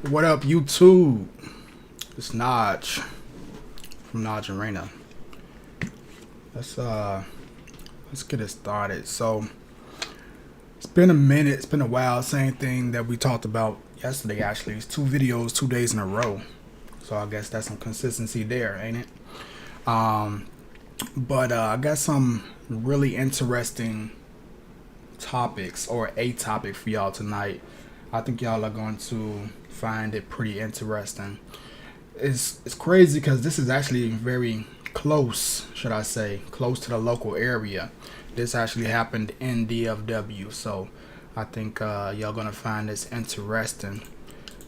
What up, YouTube? It's Naj from Naj and Raina. Let's get it started. So it's been a minute. It's been a while. Same thing that we talked about yesterday. Actually, it's 2 videos, 2 days in a row. So I guess that's some consistency there, ain't it? But I got some really interesting topics, or a topic for y'all tonight. I think y'all are going to find it pretty interesting. It's crazy because this is actually very close, should I say, close to the local area. This actually happened in DFW, so I think y'all gonna find this interesting.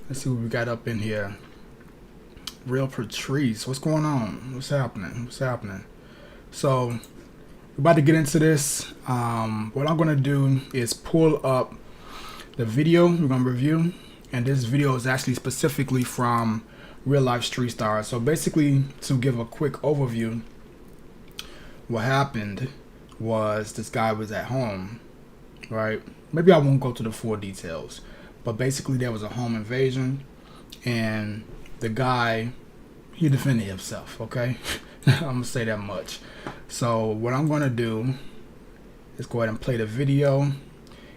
Let's see what we got up in here. Real Patrice, what's going on? What's happening? So we're about to get into this. What I'm gonna do is pull up the video we're gonna review, and this video is actually specifically from real life street stars. So basically, to give a quick overview, what happened was this guy was at home, right? Maybe I won't go to the full details, but basically there was a home invasion, and the guy, he defended himself, okay? I'm gonna say that much. So what I'm gonna do is go ahead and play the video,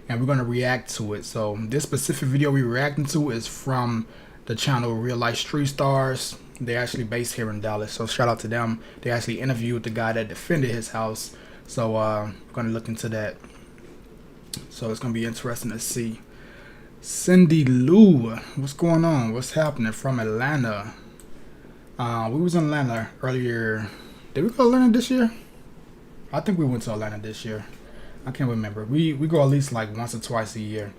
and we're gonna react to it. So this specific video we're reacting to is from the channel Real Life Street Stars. They're actually based here in Dallas, so shout out to them. They actually interviewed the guy that defended his house. So we're gonna look into that. So it's gonna be interesting to see. Cindy Lou, what's going on? What's happening from Atlanta? We was in Atlanta earlier. Did we go to Atlanta this year? I think we went to Atlanta this year. I can't remember. We go at least like once or twice a year.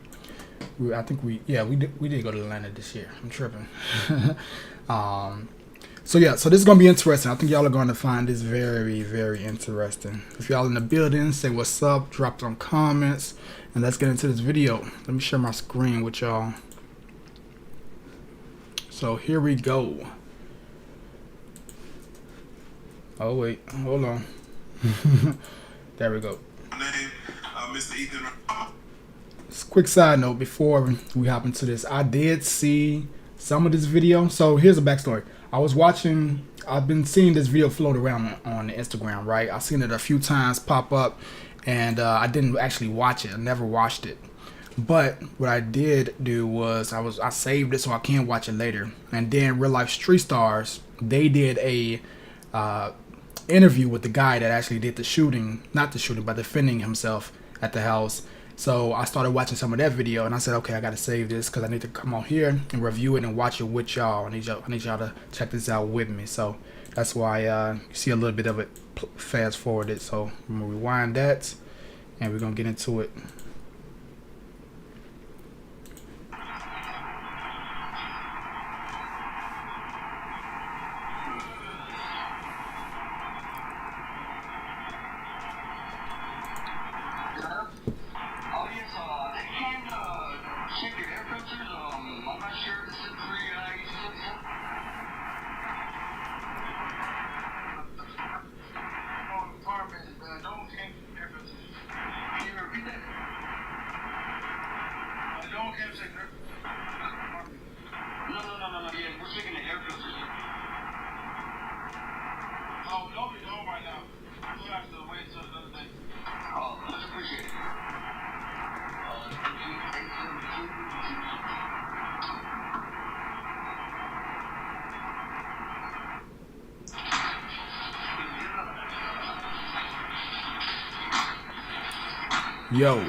I think we did go to Atlanta this year. I'm tripping. So this is gonna be interesting. I think y'all are gonna find this very, very interesting. If y'all in the building, say what's up, drop some comments, and let's get into this video. Let me share my screen with y'all. So here we go. Oh wait, hold on. There we go. Mr. Ethan. Quick side note before we hop into this, I did see some of this video. So here's a backstory. I've been seeing this video float around on Instagram, right? I've seen it a few times pop up, and I didn't actually watch it. I never watched it. But what I did do was I saved it so I can watch it later. And then Real Life Street Stars, they did a interview with the guy that actually did the shooting, not the shooting, but defending himself at the house. So I started watching some of that video, and I said, okay, I gotta save this because I need to come on here and review it and watch it with y'all. I need y'all to check this out with me. So that's why you see a little bit of it fast forwarded. So I'm gonna rewind that, and we're gonna get into it. Yo.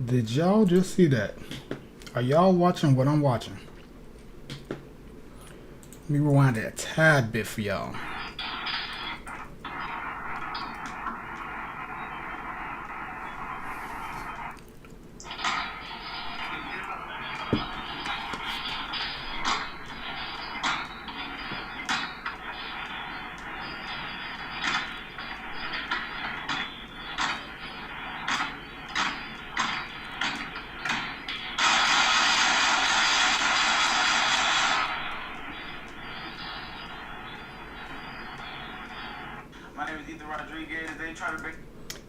Did y'all just see that? Are y'all watching what I'm watching? Let me rewind it a tad bit for y'all.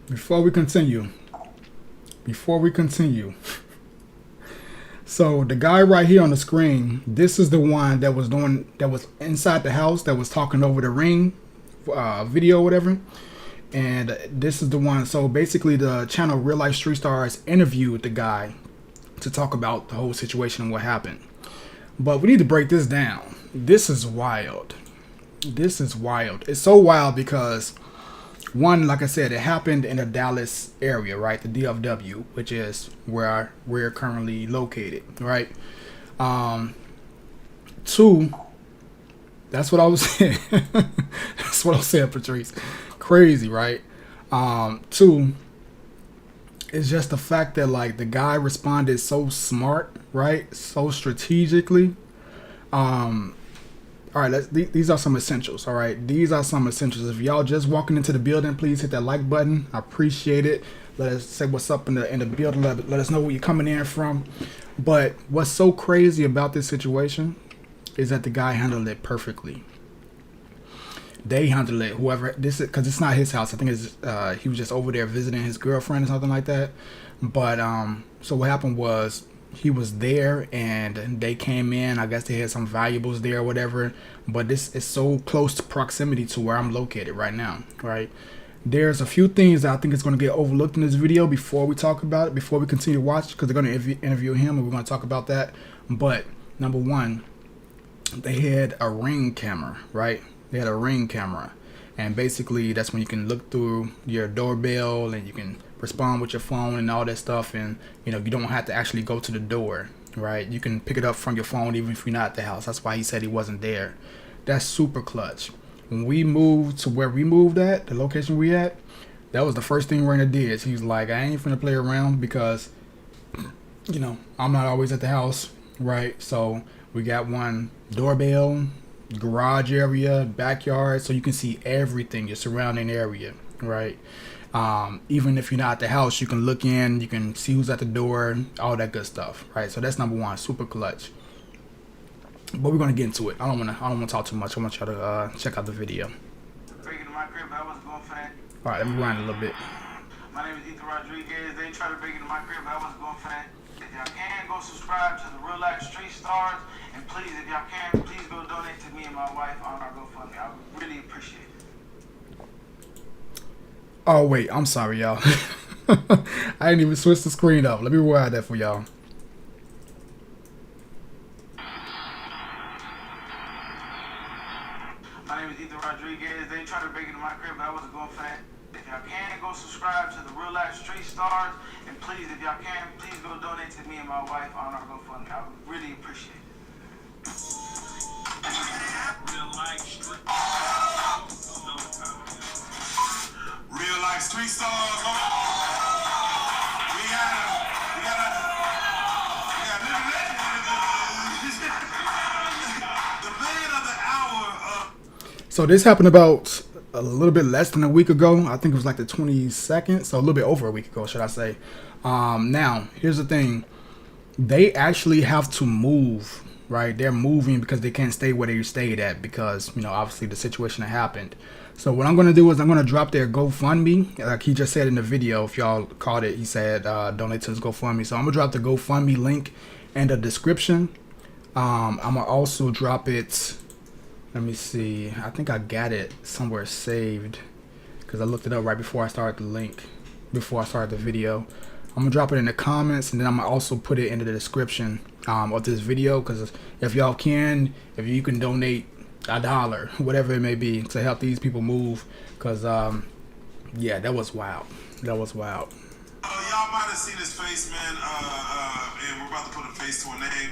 before we continue, so the guy right here on the screen, this is the one that was inside the house that was talking over the Ring video or whatever. And this is the one. So basically the channel Real Life Street Stars interviewed the guy to talk about the whole situation and what happened. But we need to break this down. This is wild. This is wild. It's so wild because, one, like I said, it happened in the Dallas area, right? The DFW, which is where we're currently located, right? Two, that's what I was saying. That's what I was saying, Patrice. Crazy, right? Two, it's just the fact that like the guy responded so smart, right? So strategically. All right, these are some essentials. All right, these are some essentials. If y'all just walking into the building, please hit that like button. I appreciate it. Let us say what's up in the building. Let us know where you're coming in from. But what's so crazy about this situation is that the guy handled it perfectly. They handled it. Whoever this is, because it's not his house. I think it's he was just over there visiting his girlfriend or something like that. But so what happened was, he was there and they came in. I guess they had some valuables there or whatever. But this is so close to proximity to where I'm located right now, right? There's a few things that I think is going to get overlooked in this video before we talk about it, before we continue to watch, because they're going to interview him and we're going to talk about that. But number one, they had a Ring camera, right? They had a Ring camera. And basically that's when you can look through your doorbell and you can respond with your phone and all that stuff. And, you know, you don't have to actually go to the door, right? You can pick it up from your phone even if you're not at the house. That's why he said he wasn't there. That's super clutch. When we moved to where we moved at, the location we at, that was the first thing Rainer did. He was like, I ain't finna play around because, you know, I'm not always at the house, right? So we got one doorbell, garage area, backyard, so you can see everything, your surrounding area, right? Even if you're not at the house, you can look in, you can see who's at the door, all that good stuff, right? So that's number one, super clutch. But we're gonna get into it. I don't wanna talk too much. I want y'all to check out the video. Breaking into my crib, I wasn't going for that. All right, let me rewind a little bit. My name is Ethan Rodriguez. They try to break into my crib, but I wasn't going for that. If y'all can, go subscribe to the Real Life Street Stars, and please, if y'all can, please go donate to me and my wife on our GoFundMe. I would really appreciate it. Oh wait, I'm sorry, y'all. I didn't even switch the screen up. Let me rewind that for y'all. My name is Ethan Rodriguez. They try to break into my crib, but I wasn't going for that. If y'all can, go subscribe to the Real Life Street Stars, and please, if y'all can, please go donate to me and my wife on our GoFundMe. I would really appreciate it. Real Life Street. Real Life Street Stars. We got the man of the hour. So this happened about a little bit less than a week ago. I think it was like the 22nd, so a little bit over a week ago, should I say. Now, here's the thing. They actually have to move, right? They're moving because they can't stay where they stayed at because, you know, obviously the situation that happened. So what I'm going to do is I'm going to drop their GoFundMe. Like he just said in the video, if y'all caught it, he said donate to his GoFundMe. So I'm going to drop the GoFundMe link in the description. I'm going to also drop it. Let me see. I think I got it somewhere saved because I looked it up right before I started the link, before I started the video. I'm gonna drop it in the comments, and then I'm gonna also put it into the description of this video, because if y'all can, if you can donate $1, whatever it may be, to help these people move, because yeah, that was wild. That was wild. Y'all might have seen his face, man, and we're about to put a face to a name.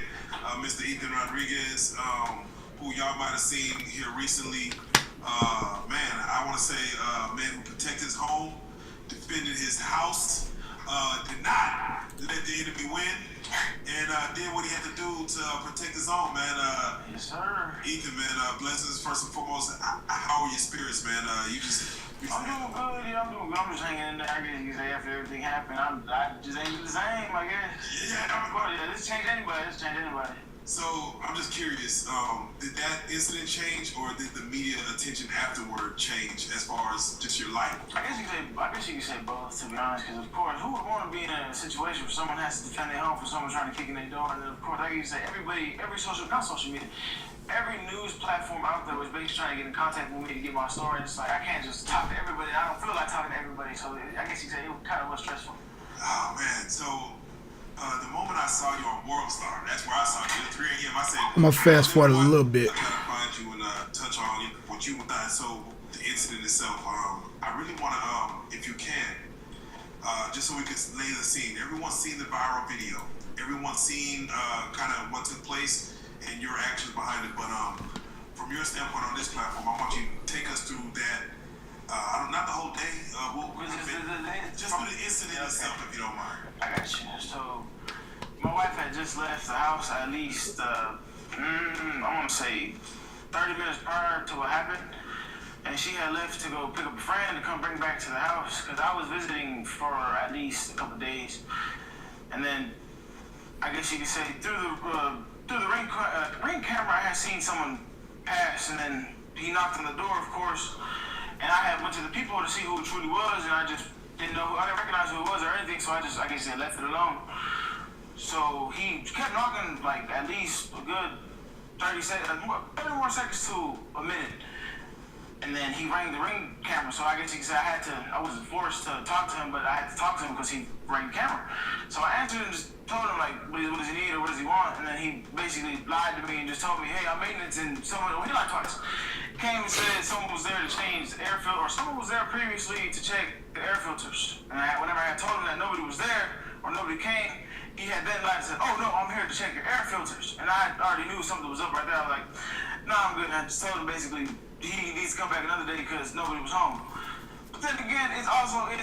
Mr. Ethan Rodriguez, who y'all might have seen here recently. Man, I want to say man who protected his home, defended his house, did not let the enemy win, and did what he had to do to protect his home, man. Yes, sir. Ethan, man, blessings first and foremost. How are your spirits, man? I'm doing good. Yeah, I'm doing good. I'm just hanging in there. I guess you say after everything happened, I just ain't the same, I guess. Yeah, this change anybody. So I'm just curious, did that incident change, or did the media attention afterward change as far as just your life? I guess you could say both, to be honest. Because of course, who would want to be in a situation where someone has to defend their home for someone trying to kick in their door? And then of course, like you say, not social media, every news platform out there was basically trying to get in contact with me to get my story. And it's like I can't just talk to everybody. I don't feel like talking to everybody. So I guess you could say it kind of was stressful. Oh man, so. The moment I saw you on Worldstar, that's where I saw you at 3 a.m. I said, I'm gonna fast forward a little bit. I gotta find you and touch on what you done. So the incident itself, I really want to, if you can, just so we can lay the scene. Everyone's seen the viral video. Everyone's seen kind of what took place and your actions behind it. But from your standpoint on this platform, I want you to take us through that. Not the whole day. Just through the incident itself, if you don't mind. I got you. So, my wife had just left the house at least, I want to say 30 minutes prior to what happened. And she had left to go pick up a friend to come bring back to the house. Because I was visiting for at least a couple of days. And then, I guess you could say, through the ring camera, I had seen someone pass. And then he knocked on the door, of course. And I had went to the people to see who it truly was. And I just didn't recognize who it was or anything, so I guess I left it alone. So he kept knocking like at least a good 30 more seconds to a minute. And then he rang the ring camera, so I guess you could say I wasn't forced to talk to him, but I had to talk to him because he rang the camera. So I answered and just told him like, what does he need or what does he want? And then he basically lied to me and just told me, hey, I'm maintenance, and he lied twice. Came and said someone was there to change the air filter, or someone was there previously to check the air filters. And whenever I had told him that nobody was there or nobody came, he had then lied and said, oh no, I'm here to check your air filters. And I already knew something was up right there. I was like, nah, I'm good. And I just told him basically he needs to come back another day because nobody was home. But then again, it's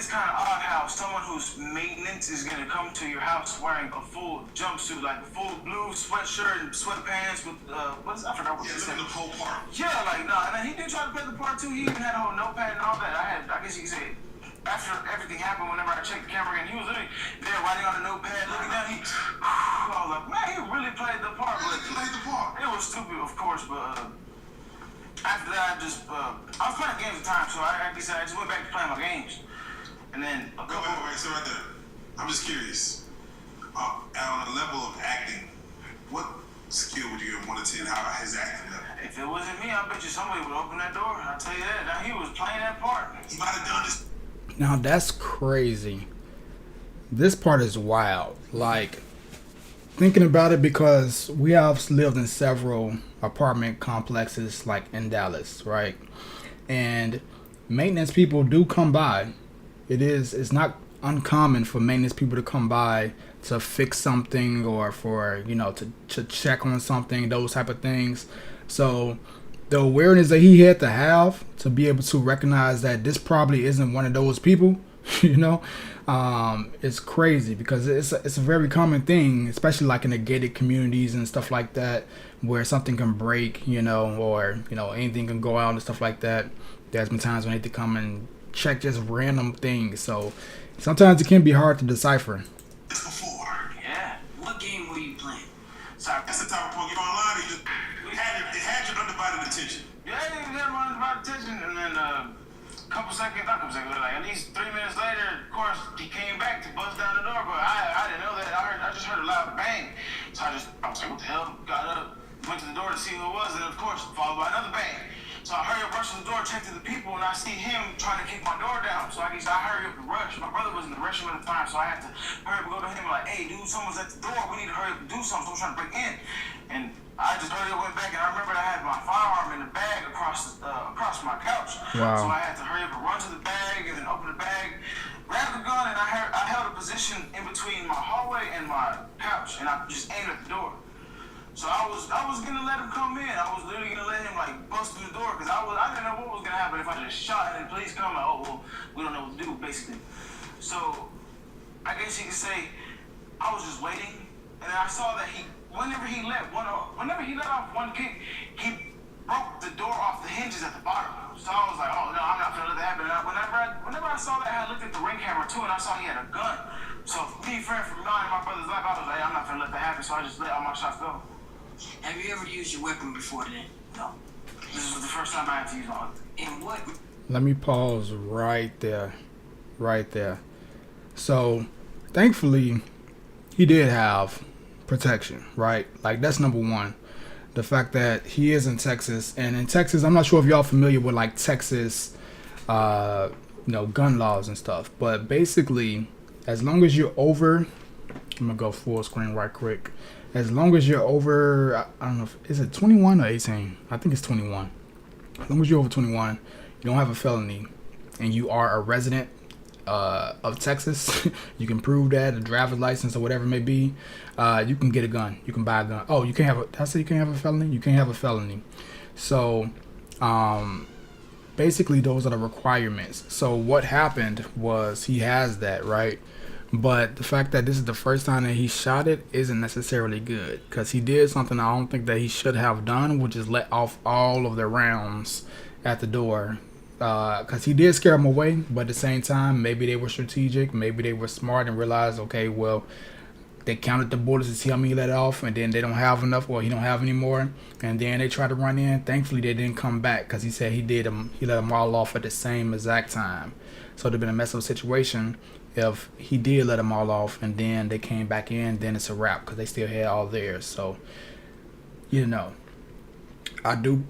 kind of odd how someone whose maintenance is going to come to your house wearing a full jumpsuit, like a full blue sweatshirt and sweatpants with, I forgot what he said. The whole part. Yeah, like, nah, and then he did try to play the part too. He even had a whole notepad and all that. I guess you could say, after everything happened, whenever I checked the camera again, he was literally there writing on the notepad, looking down. I was like, man, he really played the part. It was stupid, of course, but after that, I was playing games at the time, so I just went back to playing my games. And then Wait, so right there. I'm just curious. On a level of acting, what skill would you give 1 to 10? How his acting level? If it wasn't me, I bet you somebody would open that door. I'll tell you that. Now, he was playing that part. He might have done this. Now that's crazy. This part is wild. Like, thinking about it, because we have lived in several apartment complexes like in Dallas, right? And maintenance people do come by. It's not uncommon for maintenance people to come by to fix something or for, to check on something, those type of things. So the awareness that he had to have to be able to recognize that this probably isn't one of those people, it's crazy, because it's a very common thing, especially like in the gated communities and stuff like that, where something can break, or anything can go out and stuff like that. There's been times when they have to come and check just random things, so sometimes it can be hard to decipher. Before. Yeah. What game were you playing? Sorry. That's the type of Pokemon online. It had your undivided attention. Yeah, he had my undivided attention, and then like at least 3 minutes later, of course, he came back to bust down the door, but I didn't know that. I just heard a loud bang, so I was like, what the hell? Got up, went to the door to see who it was, and of course, followed by another bang. So I hurry up, rush to the door, check to the people, and I see him trying to kick my door down. So I hurry up and rush. My brother was in the restroom at the time, so I had to hurry up and go to him like, hey, dude, someone's at the door. We need to hurry up and do something. Someone's trying to break in. And I just hurried up, went back, and I remember I had my firearm in the bag across my couch. Wow. So I had to hurry up and run to the bag and then open the bag, grab the gun, and I held a position in between my hallway and my couch, and I just aimed at the door. So I was gonna let him come in. I was literally gonna let him like bust through the door, because I didn't know what was gonna happen if I just shot and the police come. Like, oh well, we don't know what to do, basically. So I guess you could say I was just waiting, and I saw that whenever he let off one kick, he broke the door off the hinges at the bottom. So I was like, oh no, I'm not gonna let that happen. And whenever I saw that, I looked at the ring camera too, and I saw he had a gun. So me, friend from mine and my brother's life, I was like, I'm not gonna let that happen. So I just let all my shots go. Have you ever used your weapon before then? No. This was the first time I had to use my weapon. And what? Let me pause right there. Right there. So, thankfully, he did have protection, right? Like, that's number one. The fact that he is in Texas, and in Texas, I'm not sure if y'all familiar with like Texas, gun laws and stuff. But basically, as long as you're over, I'm gonna go full screen right quick. As long as you're over, I don't know, is it 21 or 18? I think it's 21. As long as you're over 21, you don't have a felony, and you are a resident of Texas, you can prove that, a driver's license or whatever it may be, you can get a gun. You can buy a gun. Oh, you can't have a, I said you can't have a felony? You can't have a felony. So, basically those are the requirements. So what happened was he has that, right? But the fact that this is the first time that he shot it isn't necessarily good, because he did something I don't think that he should have done, which is let off all of the rounds at the door. Because he did scare them away, but at the same time, maybe they were strategic, maybe they were smart and realized, okay, well, they counted the bullets to see how many he let off, and then they don't have enough, or he don't have any more, and then they tried to run in. Thankfully, they didn't come back, because he said he let them all off at the same exact time. So it'd been a mess up situation if he did let them all off, and then they came back in. Then it's a wrap, because they still had all theirs. So, I do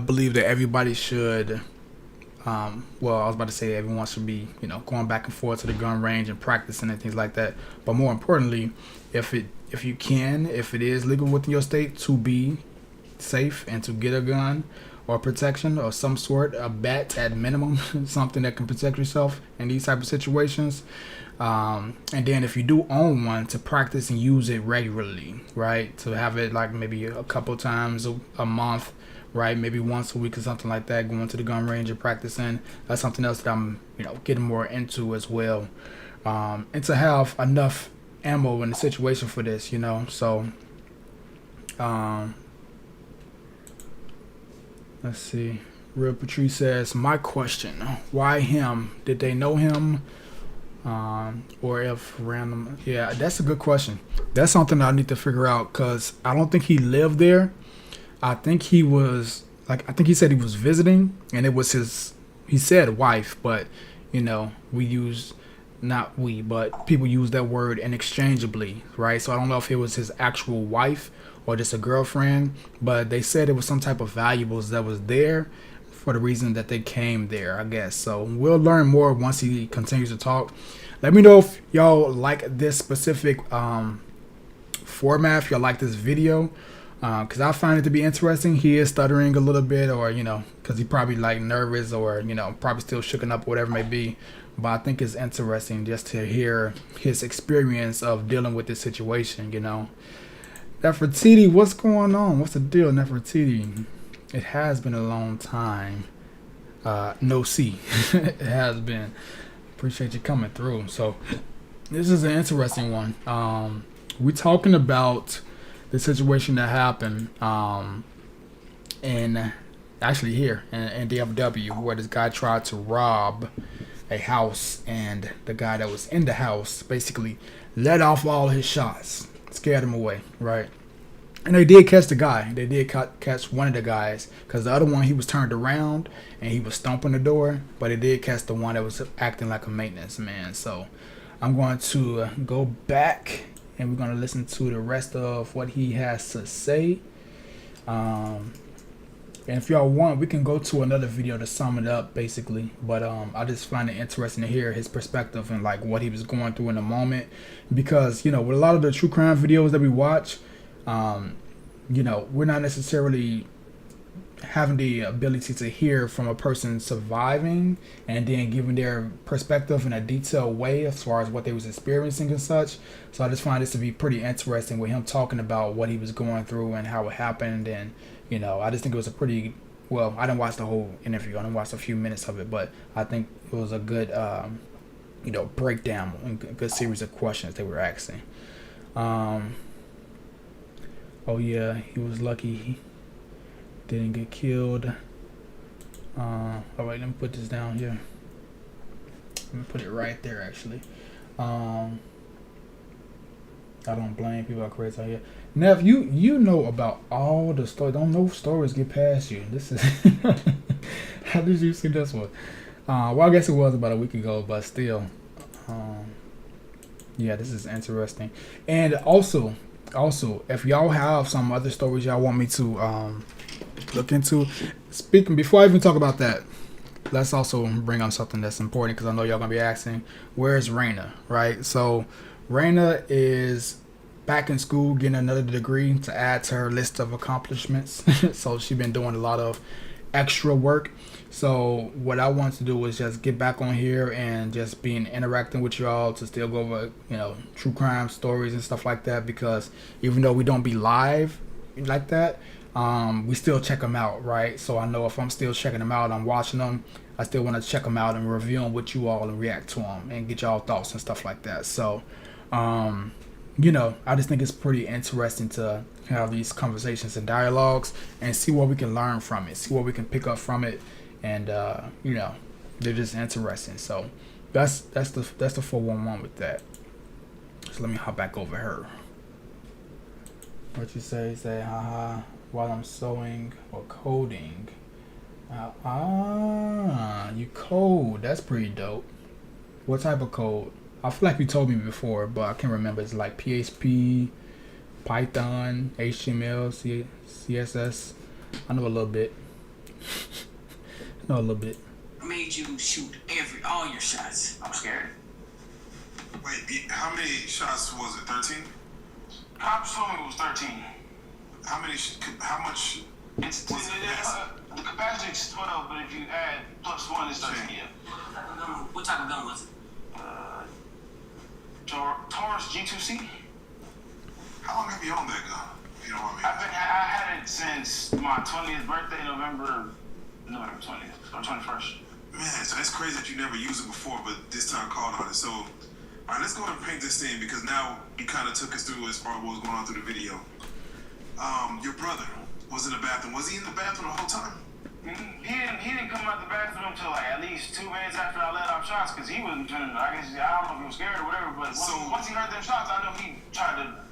believe that everybody should, I was about to say everyone should be, going back and forth to the gun range and practicing and things like that. But more importantly, if it is legal within your state to be safe and to get a gun or protection or some sort, a bat at minimum, something that can protect yourself in these type of situations. And then if you do own one, to practice and use it regularly, right? To have it like maybe a couple times a month, right? Maybe once a week or something like that, going to the gun range and practicing. That's something else that I'm, getting more into as well. And to have enough ammo in the situation for this, so, let's see. Real Patrice says, my question, why him? Did they know him? Or if random? Yeah, that's a good question. That's something I need to figure out, because I don't think he lived there. I think he was, I think he said he was visiting, and it was he said wife, but, but people use that word interchangeably, right? So I don't know if it was his actual wife or just a girlfriend, but they said it was some type of valuables that was there for the reason that they came there, I guess. So we'll learn more once he continues to talk. Let me know if y'all like this specific format, if y'all like this video, because I find it to be interesting. He is stuttering a little bit, or because he probably nervous, or probably still shooken up, whatever it may be. But I think it's interesting just to hear his experience of dealing with this situation. Nefertiti, what's going on? What's the deal, Nefertiti? It has been a long time. No see. It has been. Appreciate you coming through. So this is an interesting one. We're talking about the situation that happened in actually here in DFW, where this guy tried to rob a house, and the guy that was in the house basically let off all his shots, scared him away, right? And they did catch the guy. They did catch one of the guys, because the other one, he was turned around and he was stomping the door. But they did catch the one that was acting like a maintenance man. So I'm going to go back, and we're going to listen to the rest of what he has to say. And if y'all want, we can go to another video to sum it up, basically. But I just find it interesting to hear his perspective and what he was going through in the moment. Because, with a lot of the true crime videos that we watch, we're not necessarily having the ability to hear from a person surviving and then giving their perspective in a detailed way as far as what they was experiencing and such. So I just find this to be pretty interesting with him talking about what he was going through and how it happened. And I just think it was a pretty, well, I didn't watch the whole interview. I didn't watch a few minutes of it, but I think it was a good breakdown and a good series of questions they were asking. Oh yeah, he was lucky he didn't get killed. All right, let me put this down here. Let me put it right there, actually. I don't blame people are crazy out here. Nev, you know about all the stories. Don't no stories get past you. This is how did you see this one? Well, I guess it was about a week ago, but still, yeah, this is interesting. And also, if y'all have some other stories y'all want me to look into, speaking before I even talk about that, let's also bring on something that's important because I know y'all gonna be asking, where's Raina, right? So Raina is back in school getting another degree to add to her list of accomplishments. So she's been doing a lot of extra work. So what I want to do is just get back on here and just being interacting with y'all to still go over, true crime stories and stuff like that, because even though we don't be live like that, we still check them out, right? So I know if I'm still checking them out, I'm watching them, I still want to check them out and review them with you all and react to them and get y'all thoughts and stuff like that. So I just think it's pretty interesting to have these conversations and dialogues and see what we can learn from it, see what we can pick up from it, and they're just interesting. So that's the 411 with that. So let me hop back over her. What you say? Say haha while I'm sewing or coding. You code. That's pretty dope. What type of code? I feel like you told me before, but I can't remember. It's like PHP, Python, HTML, CSS. I know a little bit. I made you shoot all your shots. I'm scared. Wait, how many shots was it? 13? Cops told me it was 13. How much? It's the capacity is 12, but if you add plus 1, it's 13. Yeah. What type of gun was it? Taurus G2C. How long have you owned that gun? If you don't mind me. I had it since my 20th birthday, November 20th or 21st. Man, so that's crazy that you never used it before, but this time called on it. So, all right, let's go ahead and paint this scene because now you kind of took us through as far as what was going on through the video. Your brother was in the bathroom. Was he in the bathroom the whole time? He didn't come out the bathroom until like at least 2 minutes after I let off shots because he wasn't turning. I don't know if he was scared or whatever, but once he heard them shots, I know he tried to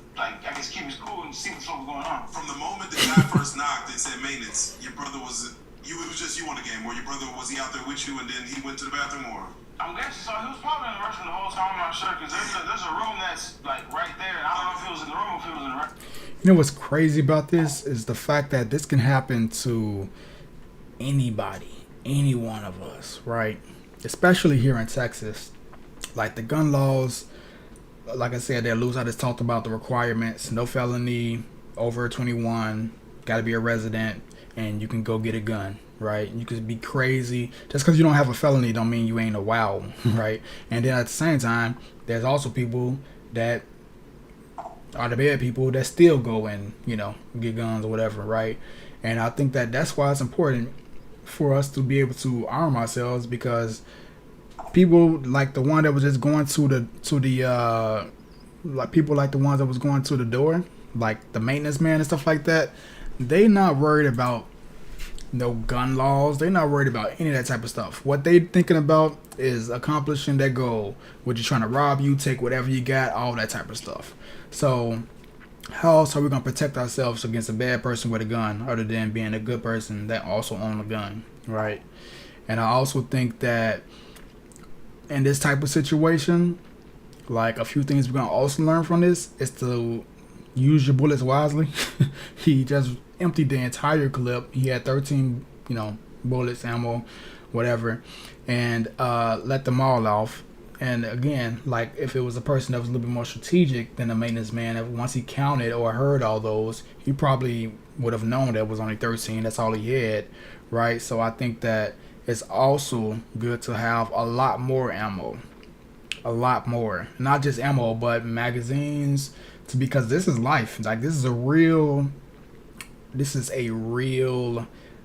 keep his cool and see what was going on. From the moment the guy first knocked and said maintenance, your brother was it was just you on the game, or your brother was he out there with you and then he went to the bathroom, or? I'm guessing so. He was probably in the restroom the whole time. I'm not sure because there's a room that's like right there. I don't know if he was in the room or if he was in the restroom. You know what's crazy about this is the fact that this can happen to anybody, any one of us, right? Especially here in Texas. Like the gun laws, like I said, they're loose. I just talked about the requirements. No felony, over 21, got to be a resident, and you can go get a gun, right? You could be crazy. Just because you don't have a felony don't mean you ain't a wow, right? And then at the same time, there's also people that are the bad people that still go and, get guns or whatever, right? And I think that that's why it's important for us to be able to arm ourselves, because people like the one that was just going like people like the ones that was going to the door, like the maintenance man and stuff like that, they not worried about no gun laws. They not worried about any of that type of stuff. What they thinking about is accomplishing their goal, which is trying to rob you, take whatever you got, all that type of stuff. So how else are we going to protect ourselves against a bad person with a gun other than being a good person that also own a gun, right? And I also think that in this type of situation, like a few things we're going to also learn from this is to use your bullets wisely. He just emptied the entire clip. He had 13, bullets, ammo, whatever, and let them all off. And again, like if it was a person that was a little bit more strategic than a maintenance man, once he counted or heard all those, he probably would have known that it was only 13. That's all he had, right? So I think that it's also good to have a lot more ammo, a lot more, not just ammo, but magazines, because this is life. Like this is a real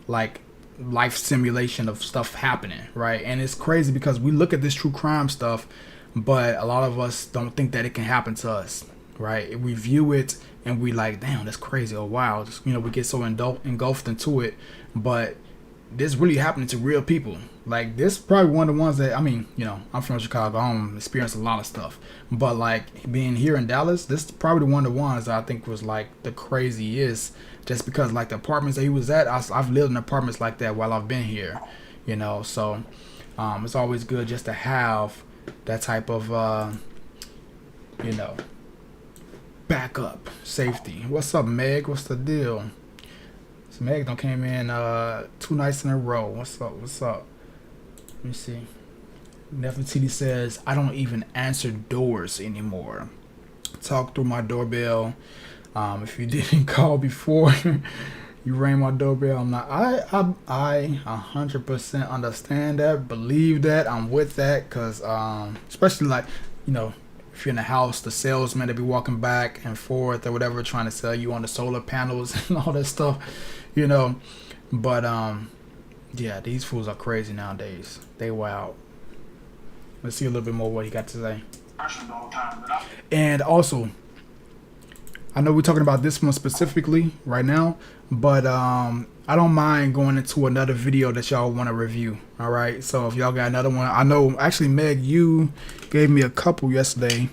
like life simulation of stuff happening, right? And it's crazy because we look at this true crime stuff, but a lot of us don't think that it can happen to us, right? We view it and we like, damn, that's crazy, or wow, we get so engulfed into it, but this really happening to real people. Like, this is probably one of the ones that, I mean, you know, I'm from Chicago. I don't experience a lot of stuff. But, like, being here in Dallas, this is probably one of the ones that I think was, like, the craziest. Just because, like, the apartments that he was at, I've lived in apartments like that while I've been here. You know, so it's always good just to have that type of, you know, backup safety. What's up, Meg? What's the deal? So Meg done came in 2 nights in a row. What's up? What's up? Let me see. Nefertiti says, I don't even answer doors anymore. Talk through my doorbell. If you didn't call before, you rang my doorbell. I'm not. I 100% understand that. Believe that. I'm with that. Cause especially like, you know, if you're in the house, the salesman to be walking back and forth or whatever, trying to sell you on the solar panels and all that stuff, you know. But yeah, these fools are crazy nowadays. They wild. Let's see a little bit more what he got to say. And also, I know we're talking about this one specifically right now, but I don't mind going into another video that y'all want to review. All right, so if y'all got another one, I know actually Meg, you gave me a couple yesterday.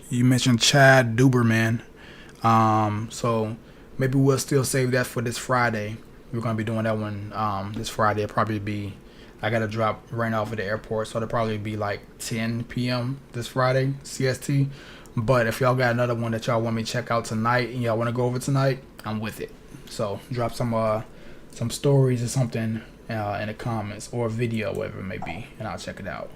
You mentioned Chad Duberman, so maybe we'll still save that for this Friday. We're gonna be doing that one this Friday. It'll probably be, I gotta drop right off at the airport, so it'll probably be like 10 p.m. this Friday CST. But if y'all got another one that y'all want me to check out tonight and y'all want to go over tonight, I'm with it. So drop some stories or something in the comments, or a video, whatever it may be, and I'll check it out.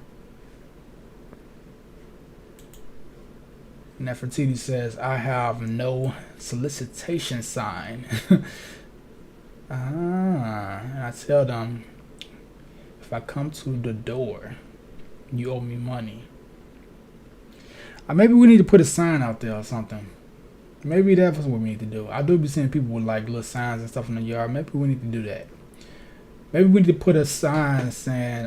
Nefertiti says, I have no solicitation sign. And I tell them, if I come to the door, you owe me money. Maybe we need to put a sign out there or something. Maybe that's what we need to do. I do be seeing people with like little signs and stuff in the yard. Maybe we need to do that. Maybe we need to put a sign saying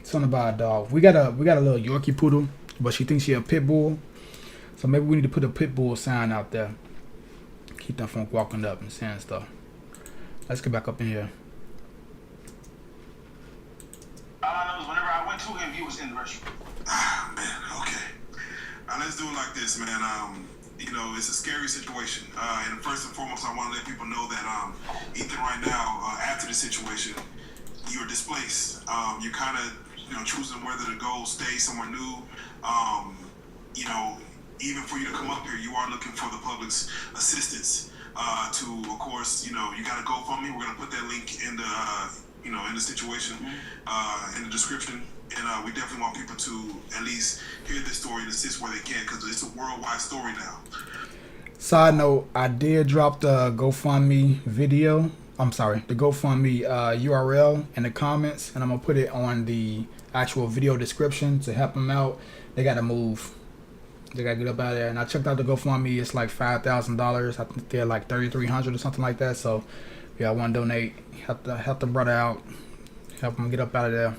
something about a dog. We got a little Yorkie poodle, but she thinks she a pit bull. So maybe we need to put a pit bull sign out there. Keep them from walking up and saying stuff. Let's get back up in here. All I know is whenever I went to him, he was in the restroom. Ah, man, okay. Let's do it like this, man. You know, it's a scary situation. And first and foremost, I want to let people know that Ethan, right now, after the situation, you're displaced. You're kind of, you know, choosing whether to go, stay somewhere new. You know, even for you to come up here, you are looking for the public's assistance. To, of course, you know, you got to GoFundMe. We're gonna put that link in the, you know, in the situation, in the description. And we definitely want people to at least hear this story and assist where they can, because it's a worldwide story now. Side note, I did drop the GoFundMe video. I'm sorry, the GoFundMe URL in the comments, and I'm going to put it on the actual video description to help them out. They got to move. They got to get up out of there. And I checked out the GoFundMe. It's like $5,000. I think they're like $3,300 or something like that. So if y'all want to donate, help the brother out. Help him get up out of there.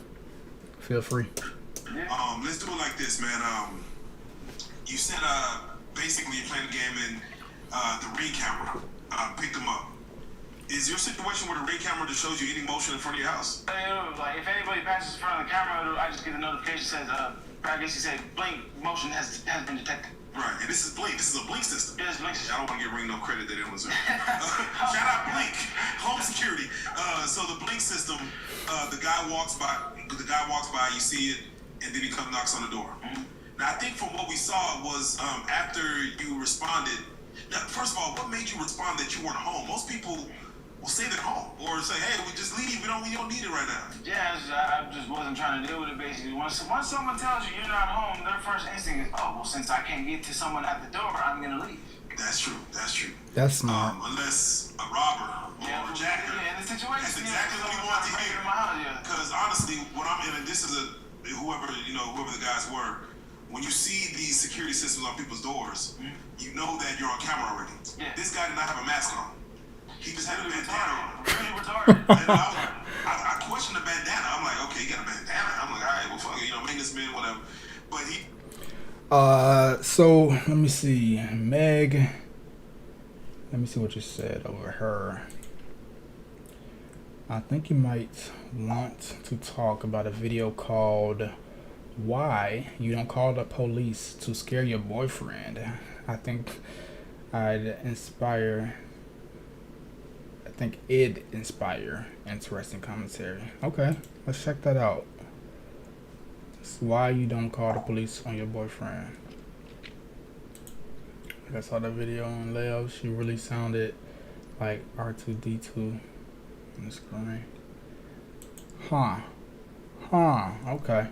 Feel free. Let's do it like this, man. You said basically you're playing the game and the ring camera picked them up. Is your situation where the ring camera just shows you any motion in front of your house? Like if anybody passes in front of the camera, I just get a notification that says, I guess you said blink motion has been detected. Right, and this is Blink. This is a Blink system. Yeah, it's Blink system. I don't want to give Ring no credit that it was. Shout out Blink, home security. So the Blink system, the guy walks by. You see it, and then he comes knocks on the door. Now I think from what we saw was after you responded. Now, first of all, what made you respond that you weren't home? Most people will say they're home or say, "Hey, we just leave. We don't need it right now." Yeah, I just wasn't trying to deal with it. Basically, once someone tells you you're not home, their first instinct is, "Oh, well, since I can't get to someone at the door, I'm gonna leave." That's true. That's true. That's smart. Unless a robber or a jacker. Yeah, in the situation. That's exactly what we want to hear. Because honestly, what I'm in, and this is whoever the guys were. When you see these security systems on people's doors, you know that you're on camera already. Yeah. This guy did not have a mask on. He just had a bandana on. Really retarded. And I questioned the bandana. I'm like, okay, you got a bandana. I'm like, all right, well, fuck it, maintenance man, whatever. But he. So let me see, Meg. Let me see what you said over her. I think you might want to talk about a video called "Why You Don't Call the Police to Scare Your Boyfriend." I think it'd inspire interesting commentary. Okay, let's check that out. It's why you don't call the police on your boyfriend. I saw the video on Leo. She really sounded like R2D2 on the screen. Okay.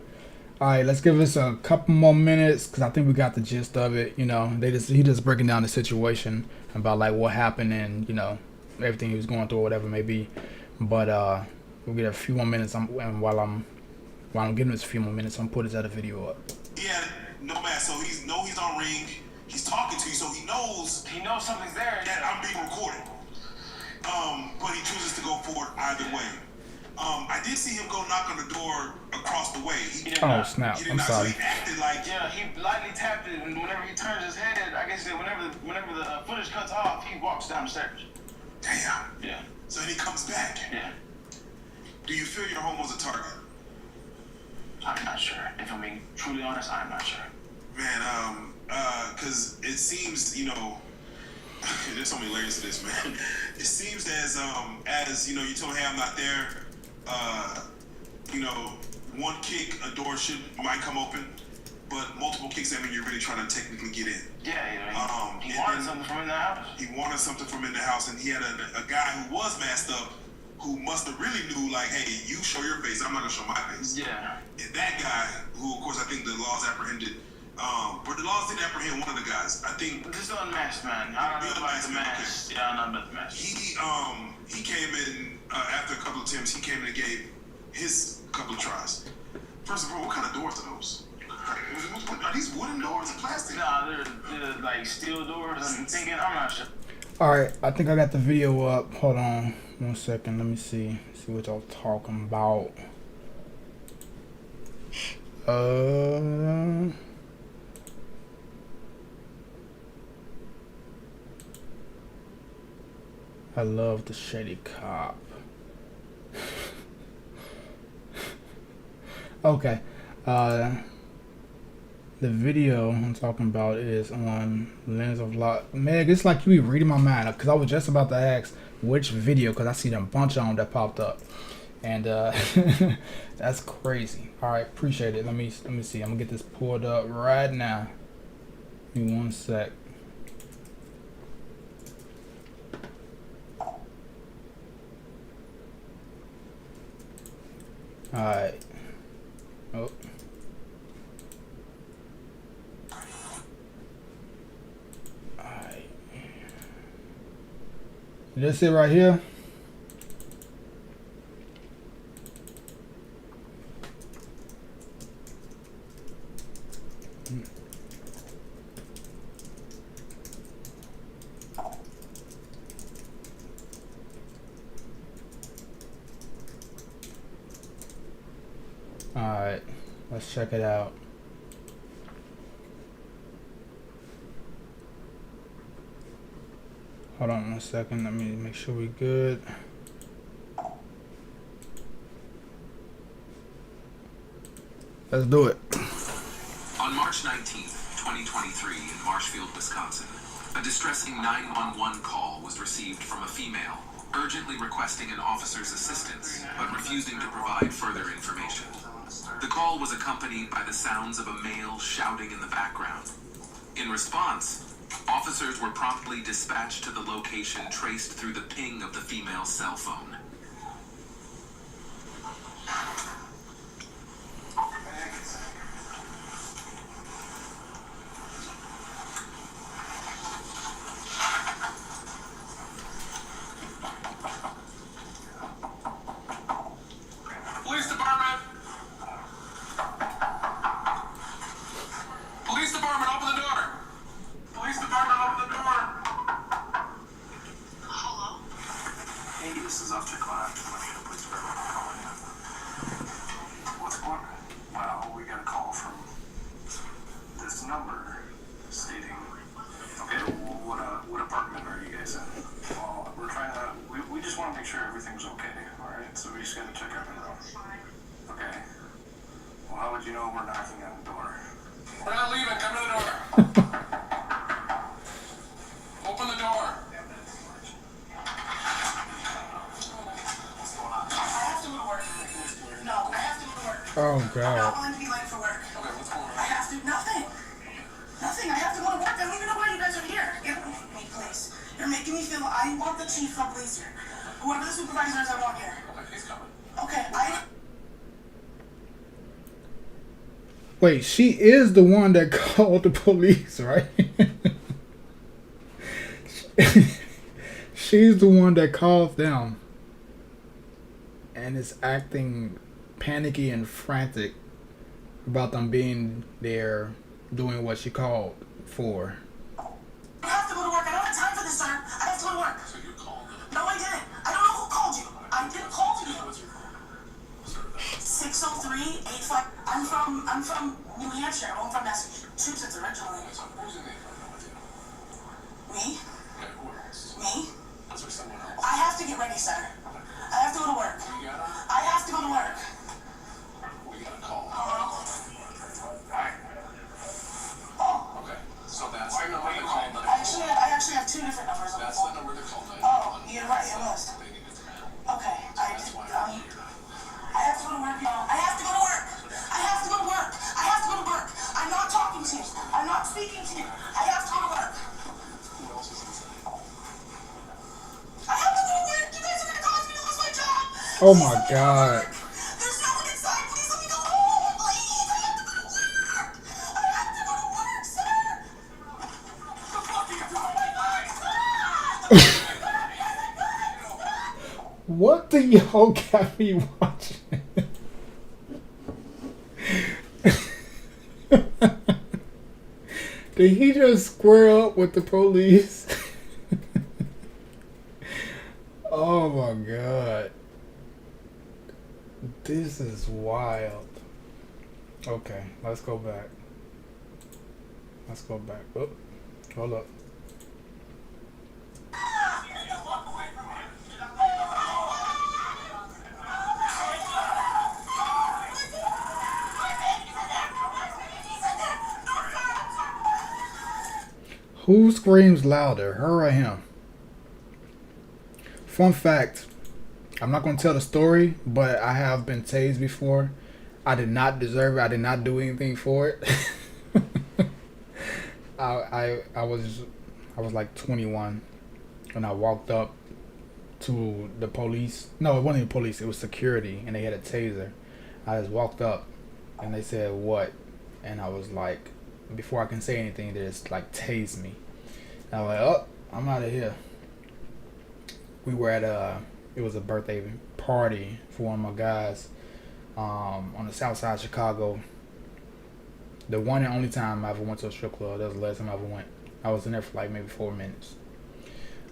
Alright, let's give us a couple more minutes because I think we got the gist of it. You know, he just breaking down the situation about like what happened and, you know, everything he was going through or whatever it may be. But we'll get a few more minutes. And while I'm giving this a few more minutes, I'm putting this other video up. Yeah, no man. So he's on ring. He's talking to you, so he knows something's there. That I'm being recorded. But he chooses to go forward either way. I did see him go knock on the door across the way. Snap! I'm sorry. So he acted like he lightly tapped it, and whenever he turns his head, I guess that whenever the footage cuts off, he walks downstairs. Damn. Yeah. So then he comes back. Yeah. Do you feel your home was a target? I'm not sure. If I'm being truly honest, I'm not sure. Man, because it seems, you know, there's so many layers to this, man. It seems as you know, you told me, hey, I'm not there. You know, one kick, a door might come open, but multiple kicks, that mean you're really trying to technically get in. Yeah, he wanted something from in the house. He wanted something from in the house, and he had a guy who was masked up, who must have really knew, like, hey, you show your face, I'm not gonna show my face. Yeah. And that guy, who of course I think the laws apprehended, but the laws didn't apprehend one of the guys. I think this unmasked man. I don't know about the mask. Yeah, I don't know about the mask. He came in after a couple of attempts. He came in and gave his couple of tries. First of all, what kind of doors are those? Are these wooden doors or plastic? Nah, they're like steel doors. I'm not sure. All right, I think I got the video up. Hold on 1 second. Let me see what y'all talking about. I love the shady cop. Okay. The video I'm talking about is on Lens of Lot. Man, it's like you be reading my mind, because I was just about to ask which video, because I see a bunch of them that popped up, and that's crazy. All right, appreciate it. Let me see. I'm gonna get this pulled up right now. Give me 1 sec. All right. Oh. This it right here. All right, let's check it out. Hold on 1 second, let me make sure we're good. Let's do it. On March 19th, 2023 in Marshfield, Wisconsin, a distressing 911 call was received from a female, urgently requesting an officer's assistance, but refusing to provide further information. The call was accompanied by the sounds of a male shouting in the background. In response, officers were promptly dispatched to the location traced through the ping of the female's cell phone. Police department! Police department, open the door! Police department, open the door! Hey, this is Officer So we just gotta check everything out. Okay. Well, how would you know we're knocking on the door? We're not leaving. Come to the door. Open the door. What's going on? I have to go to work. No, I have to go to work. Oh I'm God. not willing to be late for work. Okay, what's going on? I have to. Nothing. Nothing. I have to go to work. I don't even know why you guys are here. Get away from me, please. You're making me feel. I want the chief of police here. Whoever the supervisor is, I want here. Okay, he's coming. Okay, Wait, she is the one that called the police, right? She's the one that calls them and is acting panicky and frantic about them being there doing what she called for. I have to go to work. I don't have time for this, sir. I have to go to work. So you called them. No, I didn't. I don't know who called you. I didn't call you. What's your phone? 603-85. I'm from New Hampshire. I'm from Massachusetts originally. So who's in the apartment with you? Me? Okay, who else? Me? Is there someone else? I have to get ready, sir. I have to go to work. We got a, I have to go to work. we got a call. Hello? Hi. Oh, Okay, so that's the number they called. I actually have two different numbers on the That's the phone. number they called. Oh, you're right. It was. They needed to know. Okay. That's why I'm here. I have to go to work, y'all. I have to go to work. I have to go to work. I have to go to work. I'm not talking to you. I'm not speaking to you. I have to go to work. Who else is inside? I have to go to work. You guys are gonna cause me to lose my job. Oh my God. There's no one inside. Please let me go home. Please. I have to go to work. I have to go to work, sir. The fuck are you doing? Oh my God, sir. What the y'all got me watching? Did he just square up with the police? Oh my God. This is wild. Okay, let's go back. Let's go back. Oh, hold up. Who screams louder, her or him? Fun fact, I'm not going to tell the story, but I have been tased before. I did not deserve it. I did not do anything for it. I was like 21 when I walked up to the police. No, it wasn't the police. It was security, and they had a taser. I just walked up, and they said, "What?" And I was like, before I can say anything, they just like tased me. And I was like, "Oh, I'm out of here." We were at it was a birthday party for one of my guys on the south side of Chicago. The one and only time I ever went to a strip club. That was the last time I ever went. I was in there for like maybe 4 minutes.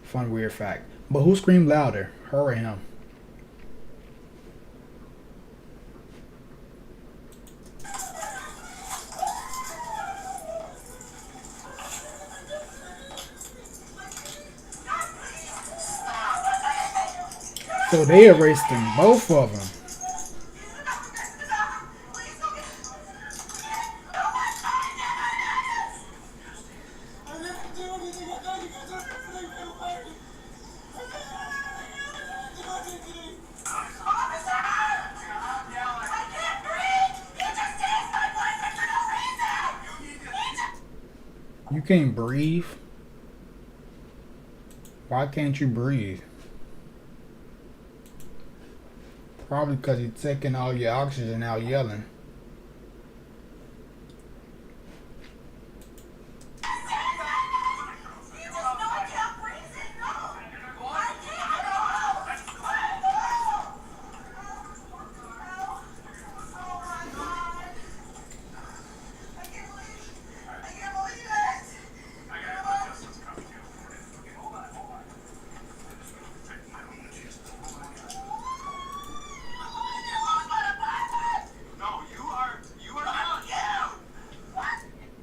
Fun weird fact. But who screamed louder, her or him? So they arrested both of them. You can't breathe? Why can't you breathe? Probably because you're taking all your oxygen out yelling.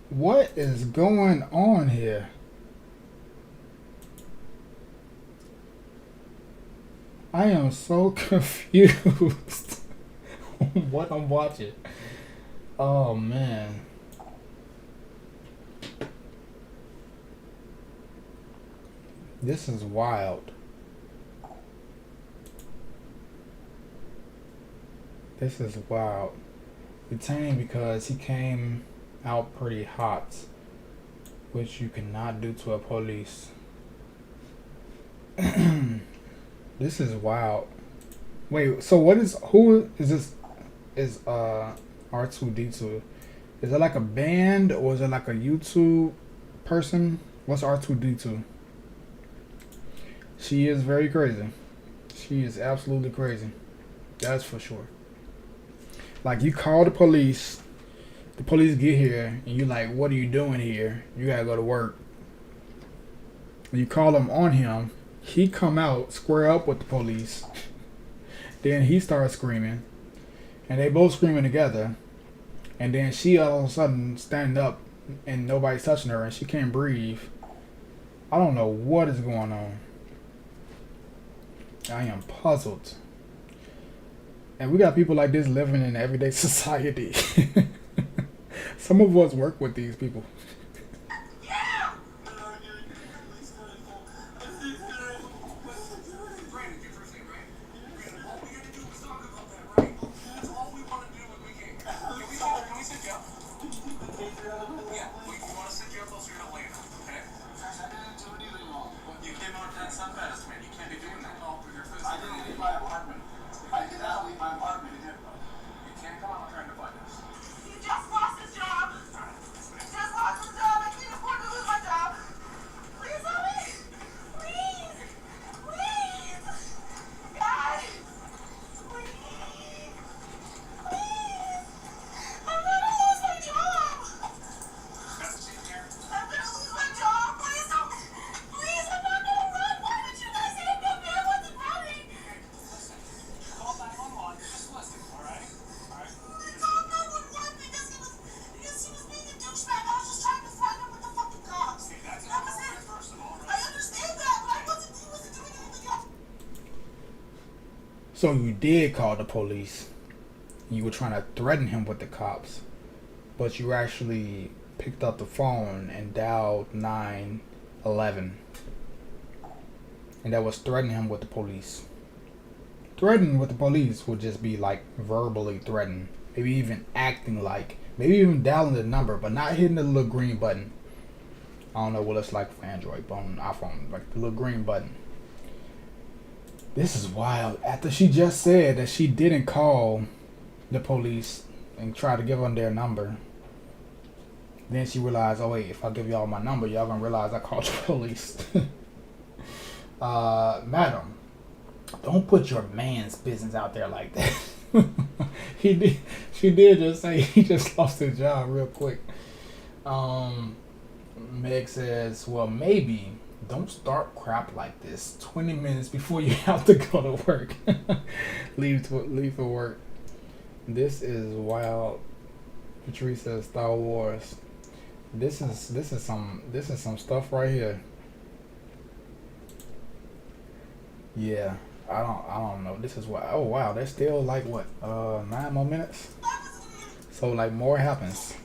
What is going on here? I am so confused on what I'm watching. Oh man. This is wild. This is wild. Detained because he came out pretty hot, which you cannot do to a police. This is wild. Wait, so who is this? Is R2D2? Is it like a band or is it like a YouTube person? What's R2D2? She is very crazy. She is absolutely crazy. That's for sure. Like, you call the police get here, and you like, what are you doing here? You gotta go to work. You call them on him, he come out, square up with the police. Then he starts screaming, and they both screaming together. And then she all of a sudden standing up, and nobody's touching her, and she can't breathe. I don't know what is going on. I am puzzled. And we got people like this living in everyday society. Some of us work with these people. So you did call the police. You were trying to threaten him with the cops, but you actually picked up the phone and dialed 911. And that was threatening him with the police. Threatening with the police would just be like verbally threatening. Maybe even acting like, maybe even dialing the number, but not hitting the little green button. I don't know what it's like for Android, but on iPhone, like the little green button. This is wild. After she just said that she didn't call the police and try to give them their number, then she realized, oh wait, if I give y'all my number, y'all gonna realize I called the police. Madam, don't put your man's business out there like that. She did just say he just lost his job real quick. Meg says, well, maybe don't start crap like this 20 minutes before you have to go to work. leave for work. This is wild. Patrice says Star Wars. This is some stuff right here. Yeah, I don't know. This is what. Oh wow, there's still like what 9 more minutes. So like more happens.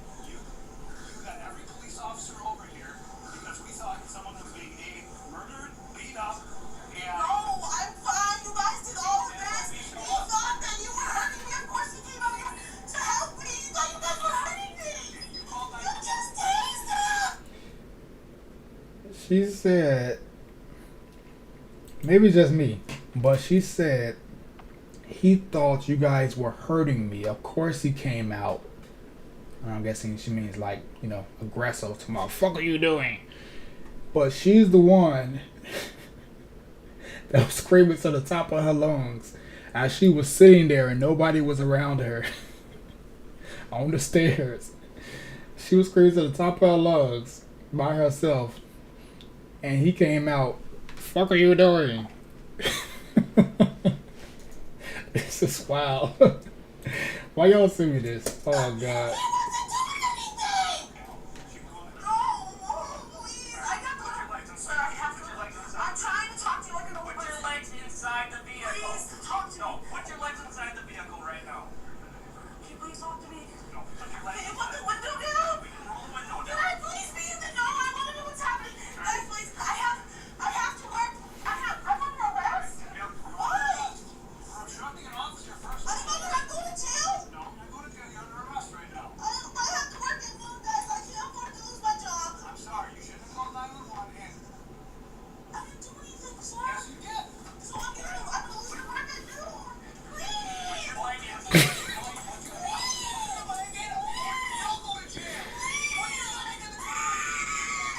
She said, maybe just me, but she said he thought you guys were hurting me. Of course he came out. I'm guessing she means like, you know, aggressive to my fuck are you doing? But she's the one that was screaming to the top of her lungs as she was sitting there and nobody was around her on the stairs. She was screaming to the top of her lungs by herself. And he came out, fuck are you doing? This is wild. Why y'all send me this? Oh God. I'm trying to talk to you like an old legs inside the vehicle.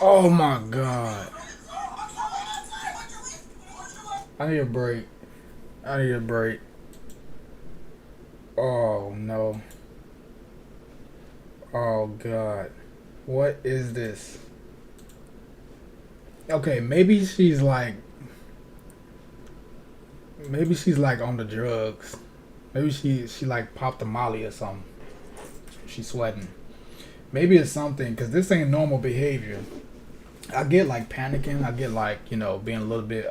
Oh my god. I need a break. I need a break. Oh no. Oh god. What is this? Okay, maybe she's like on the drugs. Maybe she like popped a molly or something. She's sweating. Maybe it's something, because this ain't normal behavior. I get like panicking. I get like, being a little bit,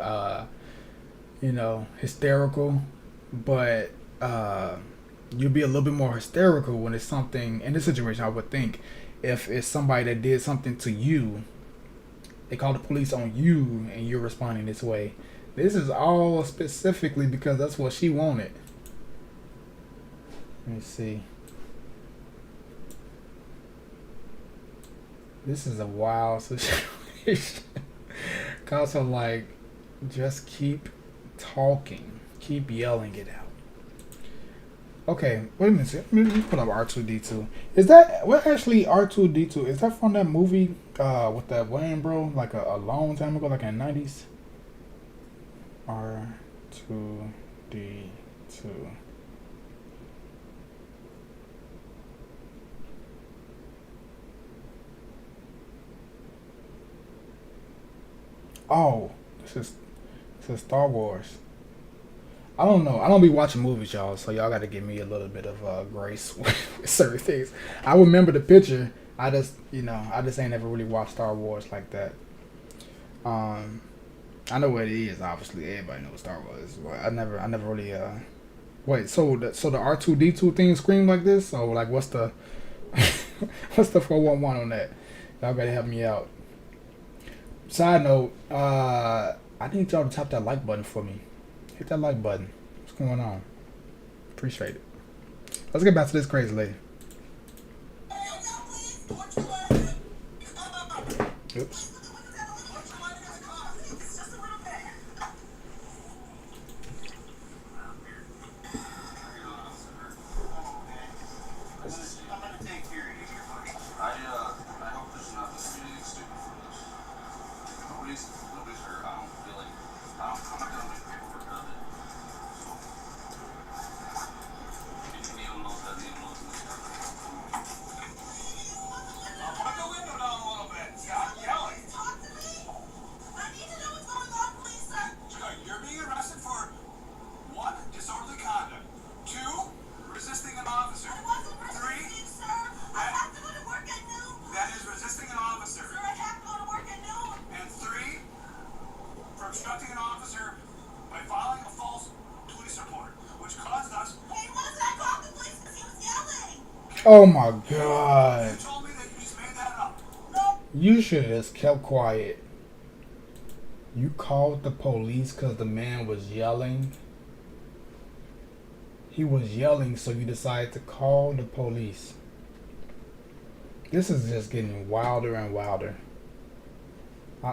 hysterical. But you'll be a little bit more hysterical when it's something, in this situation, I would think, if it's somebody that did something to you, they call the police on you, and you're responding this way. This is all specifically because that's what she wanted. Let me see. This is a wild situation. Cause I'm like, just keep talking, keep yelling it out. Okay, wait a minute. Let me put up R2D2. Is that what actually R2D2? Is that from that movie with that Wayne bro, like a long time ago, like in the 90s? R2D2. Oh, this is Star Wars. I don't know. I don't be watching movies, y'all, so y'all got to give me a little bit of grace with certain things. I remember the picture. I just ain't never really watched Star Wars like that. I know what it is. Obviously, everybody knows Star Wars. But I never really. Wait. So the R2D2 thing scream like this? So like, what's the what's the 411 on that? Y'all gotta help me out. Side note, I need y'all to tap that like button for me. Hit that like button. What's going on? Appreciate it. Let's get back to this crazy lady. Oops. Oh my god. You should have just kept quiet. You called the police because the man was yelling. He was yelling, so you decided to call the police. This is just getting wilder and wilder.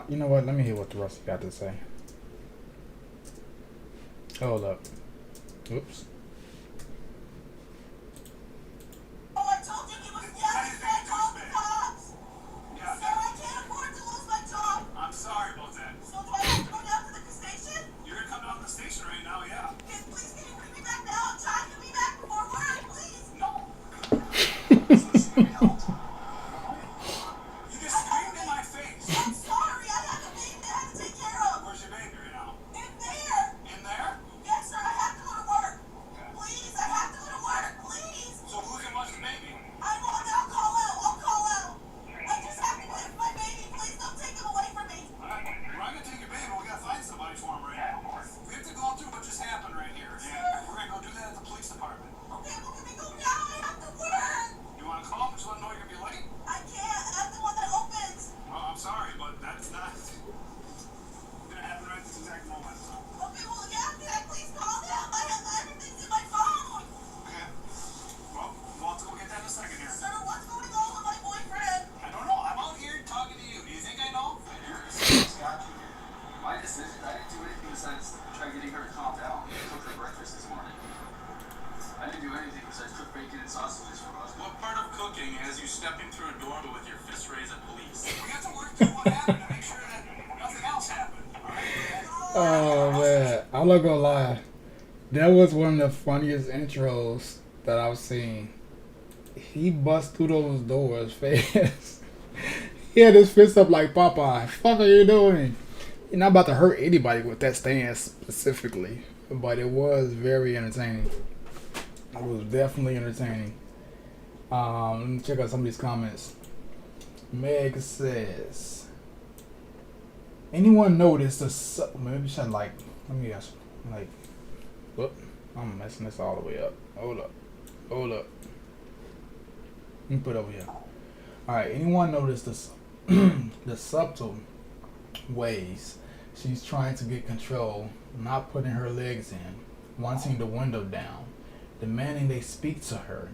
You know what? Let me hear what the rest of you got to say. Hold up. Oops. besides try getting her to calm down. I cooked her breakfast this morning. I didn't do anything besides cook bacon and sausages for us. What part of cooking has you stepping through a door with your fist raised at police? We have to work through what happened to make sure that nothing else happened. Oh man, I'm not gonna lie. That was one of the funniest intros that I've seen. He bust through those doors fast. He had his fist up like Popeye. Fuck are you doing? You're not about to hurt anybody with that stance specifically. But it was very entertaining. It was definitely entertaining. Let me check out some of these comments. Meg says, anyone notice the maybe should let me ask, whoop, I'm messing this all the way up. Hold up. Let me put it over here. Alright, anyone notice the subtle ways she's trying to get control, not putting her legs in, wanting the window down, demanding they speak to her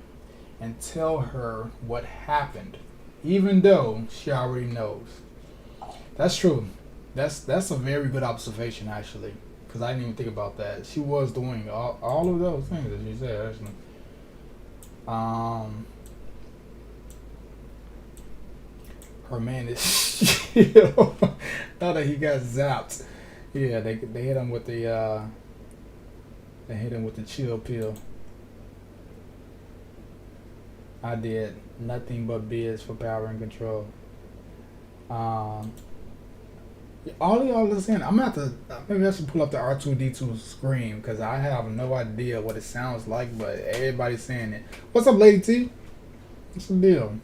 and tell her what happened, even though she already knows. That's true. That's a very good observation, actually, because I didn't even think about that. She was doing all of those things that you said, actually. Her man is now that he got zapped. Yeah, they hit him with the chill pill. I did nothing but bids for power and control. All of y'all listen. I'm gonna have to maybe I should pull up the R2D2 screen because I have no idea what it sounds like, but everybody's saying it. What's up, Lady T? What's the deal?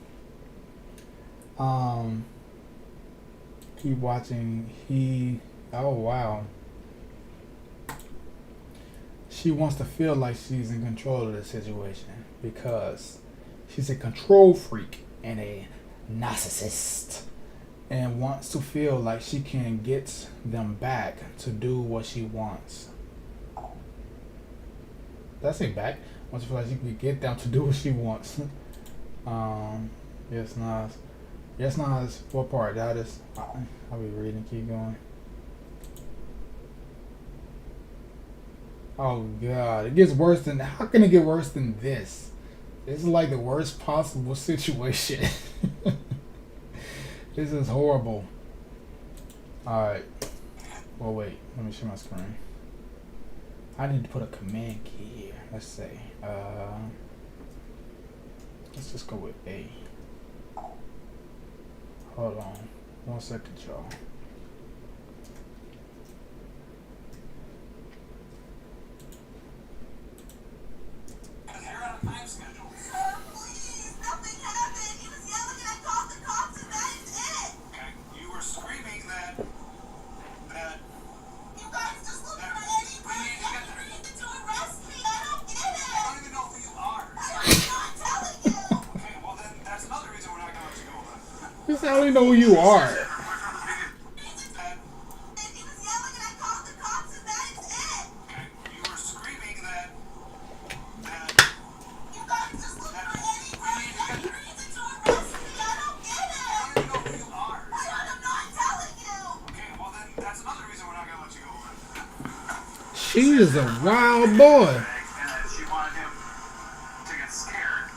Keep watching. Oh wow. She wants to feel like she's in control of the situation because she's a control freak and a narcissist and wants to feel like she can get them back to do what she wants. That's it back. Wants to feel like she can get them to do what she wants. Yes, Nas. Yes, Nas. What part? That is. I'll be reading. Keep going. Oh God, it gets worse than. How can it get worse than this? This is like the worst possible situation. This is horrible. Alright. Well, wait. Let me share my screen. I need to put a command key here. Let's say. Let's just go with A. Hold on. 1 second, y'all. Time schedule. Sir, please, nothing happened. He was yelling and I called the cops and that is it. Okay, you were screaming that. You guys just look for any reason to arrest me. I don't get it. I don't even know who you are. I'm not telling you. Okay, well then that's another reason we're not gonna let you go then. He said, I don't even know who you are. He was yelling and I called the cops and that is it. Okay, you were screaming that. You guys just look for any reason to arrest me. I don't get it. I don't even know who you are. I'm not telling you. Okay, well then that's another reason we're not gonna let you go then. She is a wild boy. And that she wanted him to get scared.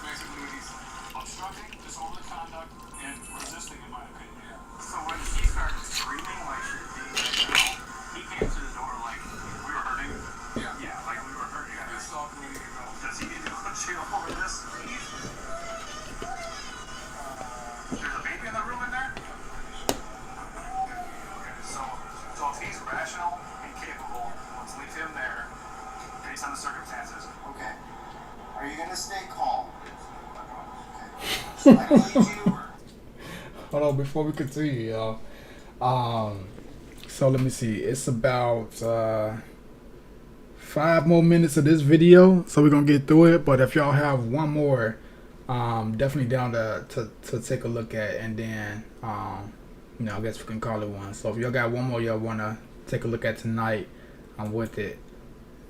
Basically, he's obstructing disorderly conduct and resisting, in my opinion. So when he started screaming like he came to the door like we were hurting. Yeah, like we were hurting. Does he need to go to jail over this? There's a baby in the room in there? Okay, so if he's rational and capable, let's leave him there based on the circumstances. Okay. Are you gonna stay calm? Okay. So I lead you or... Hold on, before we continue, y'all. So let me see. It's about 5 more minutes of this video, so we're gonna get through it. But if y'all have one more, definitely down to take a look at, and then I guess we can call it one. So if y'all got one more y'all wanna take a look at tonight, I'm with it.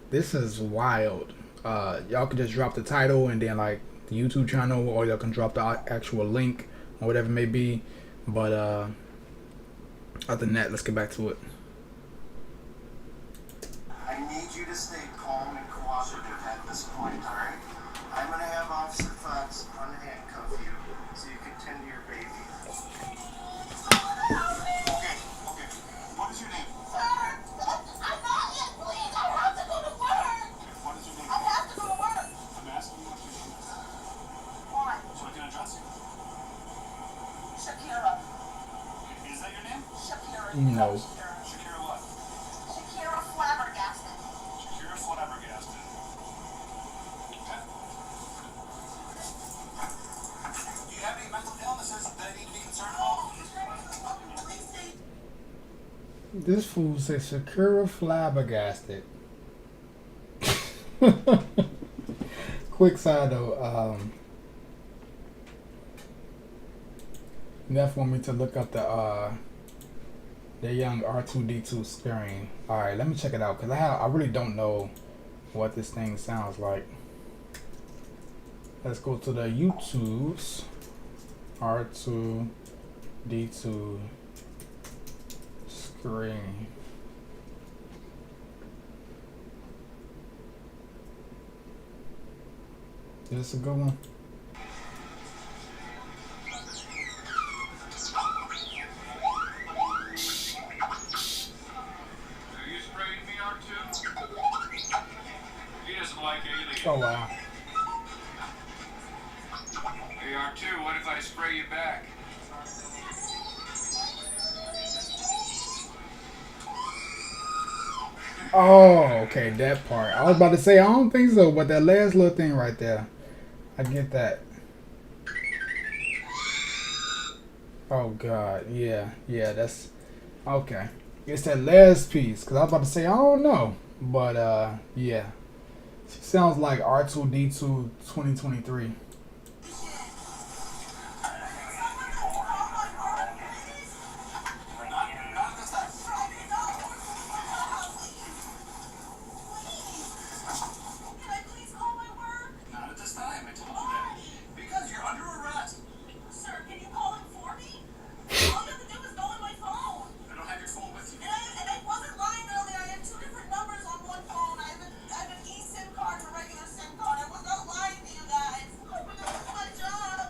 This is wild. Y'all can just drop the title and then like the YouTube channel, or y'all can drop the actual link or whatever it may be. But other than that, let's get back to it. you to stay calm and cooperative at this point, alright? I'm gonna have Officer Fox unhandcuff you so you can tend to your baby. Okay. What is your name? Sir, I'm not yet, please. I have to go to work. What is your name? I have to go to work. I'm asking you what your name is. Why? So I can address you. Shakira. Is that your name? Shakira. No. Shakira what? Shakira flabbergasted. Shakira flabbergasted. Okay. Do you have any mental illnesses that I need to be concerned about? This fool said Shakira flabbergasted. Quick side note, Neff want me to look up the young R2D2 screen. Alright, let me check it out because I really don't know what this thing sounds like. Let's go to the YouTube's R2D2 screen. This is a good one. Oh wow. Hey R2, what if I spray you back? Oh, okay, that part. I was about to say I don't think so, but that last little thing right there, I get that. Oh God, yeah, that's okay. It's that last piece because I was about to say I don't know, but yeah, she sounds like R2D2 2023.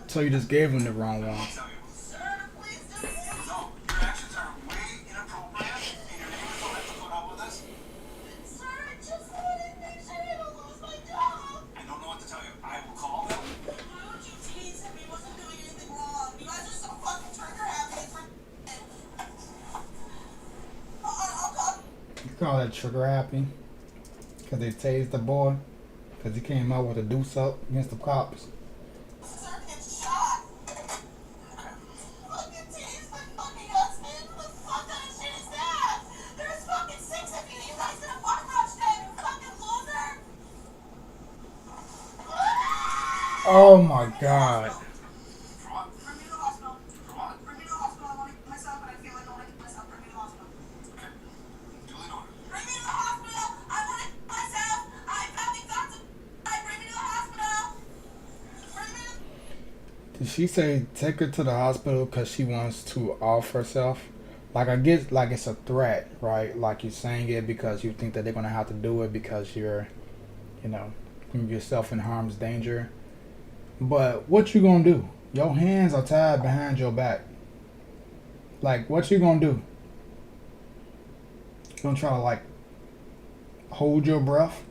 So you just gave him the wrong one. You call that trigger happy? Because they tased the boy? Because he came out with a deuce up against the cops? Oh my God. Did she say take her to the hospital because she wants to off herself? Like I get like it's a threat, right? Like you're saying it because you think that they're gonna have to do it because you're, you know, putting yourself in harm's danger. But what you gonna do? Your hands are tied behind your back. Like what you gonna do? You gonna try to like hold your breath?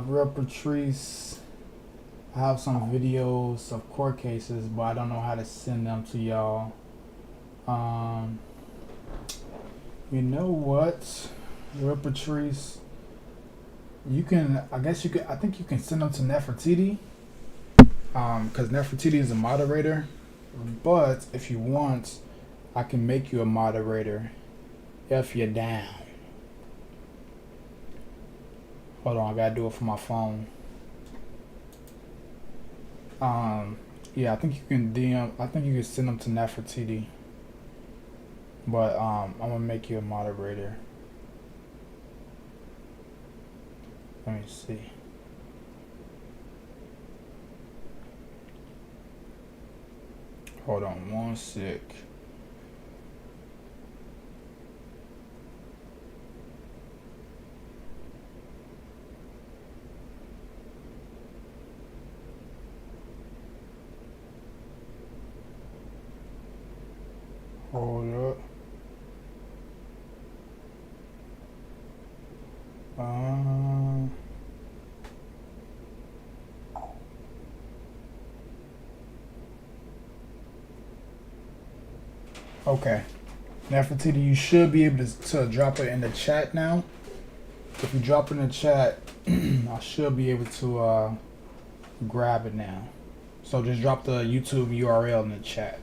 Real Patrice, I have some videos of court cases, but I don't know how to send them to y'all. You know what, Real Patrice, you can, I think you can send them to Nefertiti, because Nefertiti is a moderator, but if you want, I can make you a moderator if you're down. Hold on, I gotta do it for my phone. Yeah, I think you can DM. I think you can send them to Nefertiti. But I'm gonna make you a moderator. Let me see. Hold on one sec. Okay. Nefertiti, you should be able to drop it in the chat now. If you drop it in the chat, I should be able to grab it now. So just drop the YouTube URL in the chat.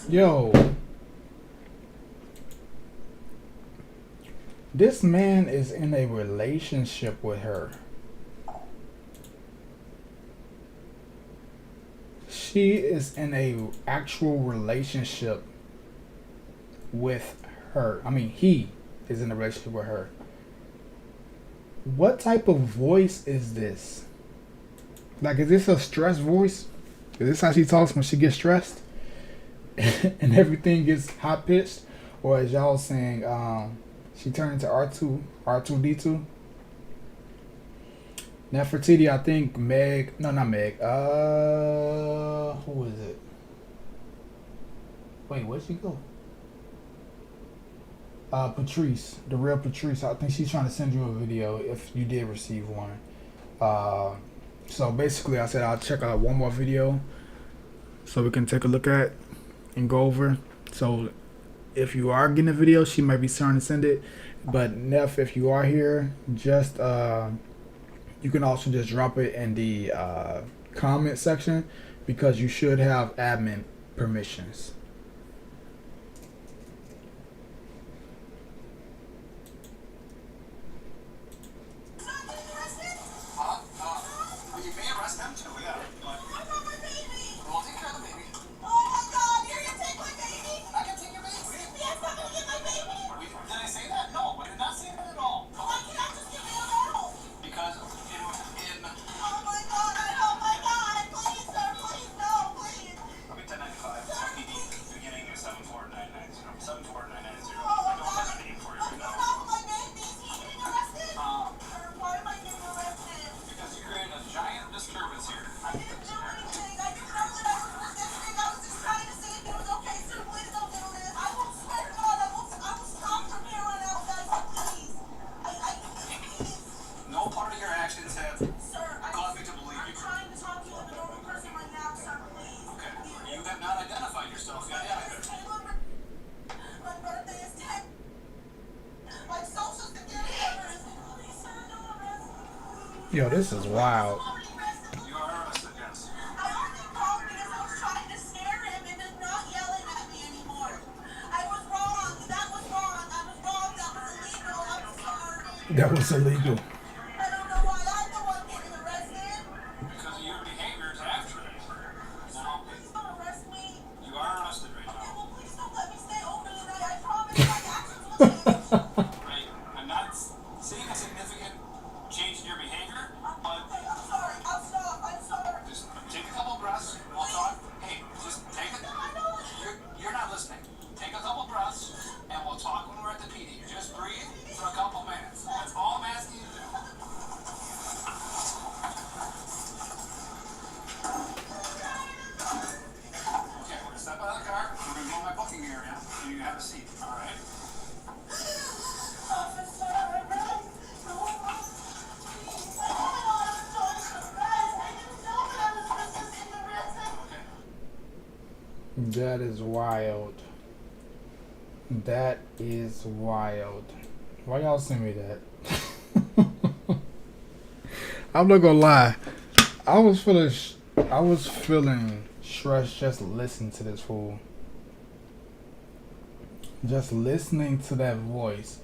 Yo, this man is in a relationship with her. She is in a actual relationship with her. I mean, he is in a relationship with her. What type of voice is this? Like, is this a stressed voice? Is this how she talks when she gets stressed? And everything gets high pitched, or as y'all saying, she turned into R2D2. Nefertiti, I think Meg. No, not Meg. Who is it? Wait, where'd she go? Patrice, the real Patrice. I think she's trying to send you a video if you did receive one. So basically, I said I'll check out one more video so we can take a look at and go over. So if you are getting a video, she might be trying to send it. But Neff, if you are here, just you can also just drop it in the comment section, because you should have admin permissions. Yo, this is wild. That was illegal. I don't know why I'm the one getting arrested. Because of your behaviors after it. Now, Please don't arrest me. you are arrested right Okay, now. well, please don't let me stay open tonight. I promise my actions will change. Right? I'm not seeing a significant change in your behavior, but Hey, I'm sorry. I'll stop. I'm sorry. just take a couple breaths. We'll talk. Hey, just take it. You're not listening. Take a couple breaths, and we'll talk when we're at the PD. Just breathe for a couple minutes. That's all I'm asking you to do. Okay, we're gonna step out of the car. We're gonna go to my booking area, and you have a seat. All right? Officer, no. Please. I don't know. I was told to arrest. I didn't know that I was resisting arrest. Okay. That is wild. That is wild. Why y'all send me that? I'm not gonna lie. I was feeling stressed just listening to this fool. Just listening to that voice.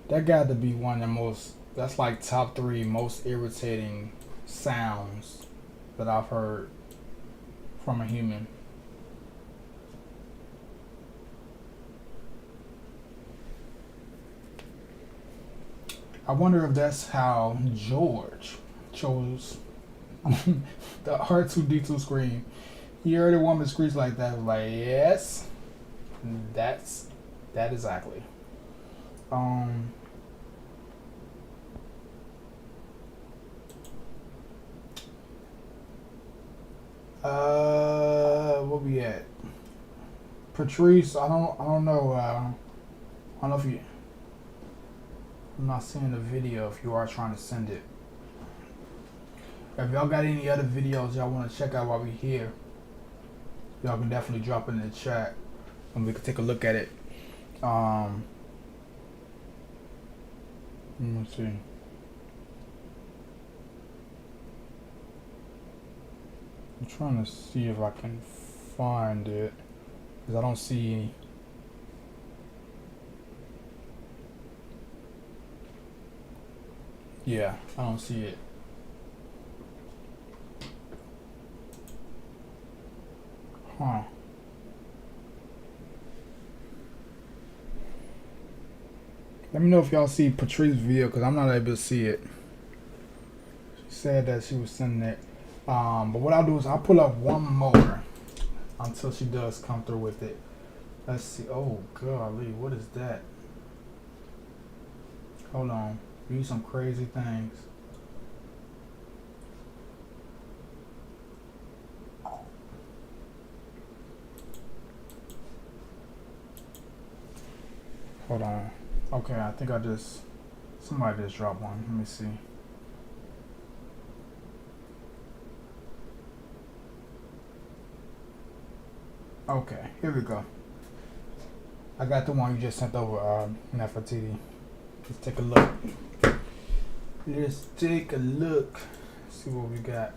That got to be one of the most. That's like top 3 most irritating sounds that I've heard from a human. I wonder if that's how George chose The R2D2 scream. He heard a woman screech like that. Was like, yes, that exactly. Where we at? Patrice, I don't know. I don't know if you. I'm not seeing the video. If you are trying to send it, if y'all got any other videos y'all want to check out while we here, y'all can definitely drop it in the chat, and we can take a look at it. Let me see. I'm trying to see if I can find it, because I don't see. Yeah, I don't see it. Huh. Let me know if y'all see Patrice's video, because I'm not able to see it. She said that she was sending it. But what I'll do is I'll pull up one more until she does come through with it. Let's see. Oh, golly, what is that? Hold on. Read some crazy things. Hold on. Okay, I think somebody just dropped one. Let me see. Okay, here we go. I got the one you just sent over, Nefertiti. Let's take a look. Let's take a look. See what we got.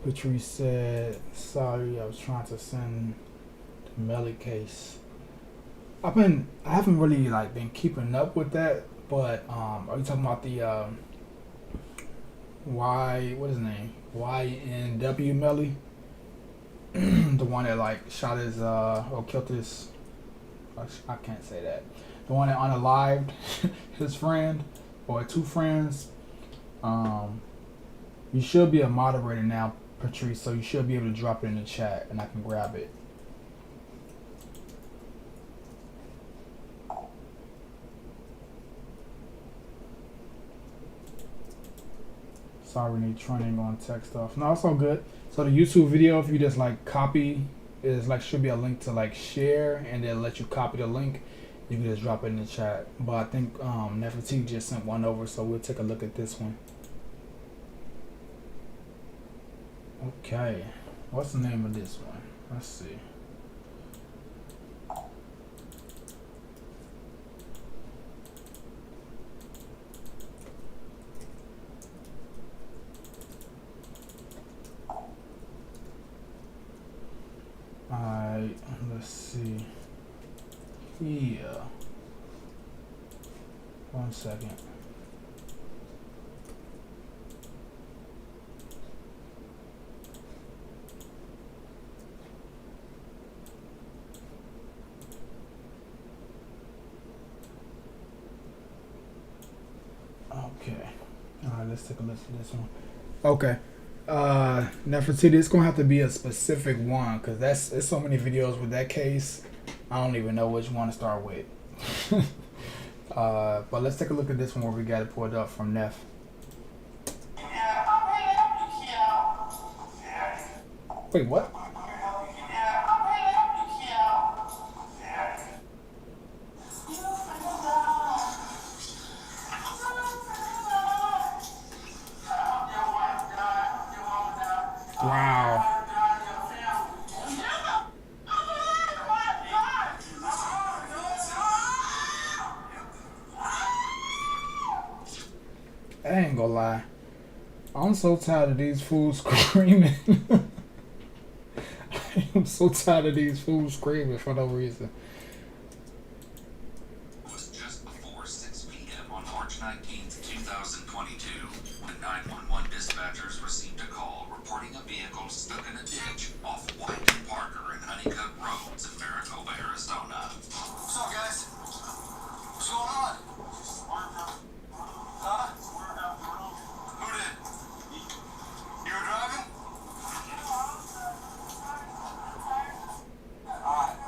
Patrice said, sorry, I was trying to send the Melly case. I haven't really been keeping up with that, but are you talking about the what is his name? YNW Melly? The one that shot his or killed his, I can't say that. The one that unalived his friend or two friends. You should be a moderator now, Patrice, so you should be able to drop it in the chat and I can grab it. Sorry, we need training on tech stuff. No, it's all good. So the YouTube video, if you just copy, is should be a link to share, and then let you copy the link. You can just drop it in the chat. But I think Nefertiti just sent one over, so we'll take a look at this one. Okay, what's the name of this one? Let's see. Alright, let's see. Here. 1 second. Okay. Alright, let's take a listen to this one. Okay. Nefertiti, it's gonna have to be a specific one, because there's so many videos with that case. I don't even know which one to start with. But let's take a look at this one where we got it pulled up from Neff. Wait, what? Wow. I ain't gonna lie. I'm so tired of these fools screaming. I am so tired of these fools screaming for no reason. It was just before 6 p.m. on March March 19th, 2022, when 911 dispatchers received a call reporting a vehicle stuck in a ditch off White and Parker and Honeycutt Roads in Maricopa, Arizona. What's up, guys? What's going on? Huh? Who did? You were driving? Alright.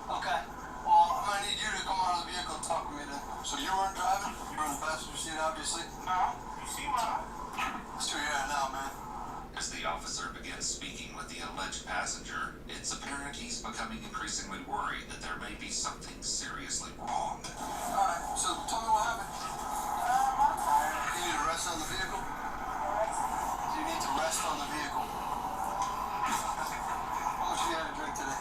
Okay. Well, I'm gonna need you to come out of the vehicle and talk to me then. So you weren't driving? You were in the passenger seat, obviously? No, you see why? Let's do your now, man. As the officer begins speaking with the alleged passenger, it's apparent he's becoming increasingly worried that there may be something seriously wrong. Alright, so tell me what happened. You need to rest on the vehicle? You need to rest on the vehicle. How much you had to drink today?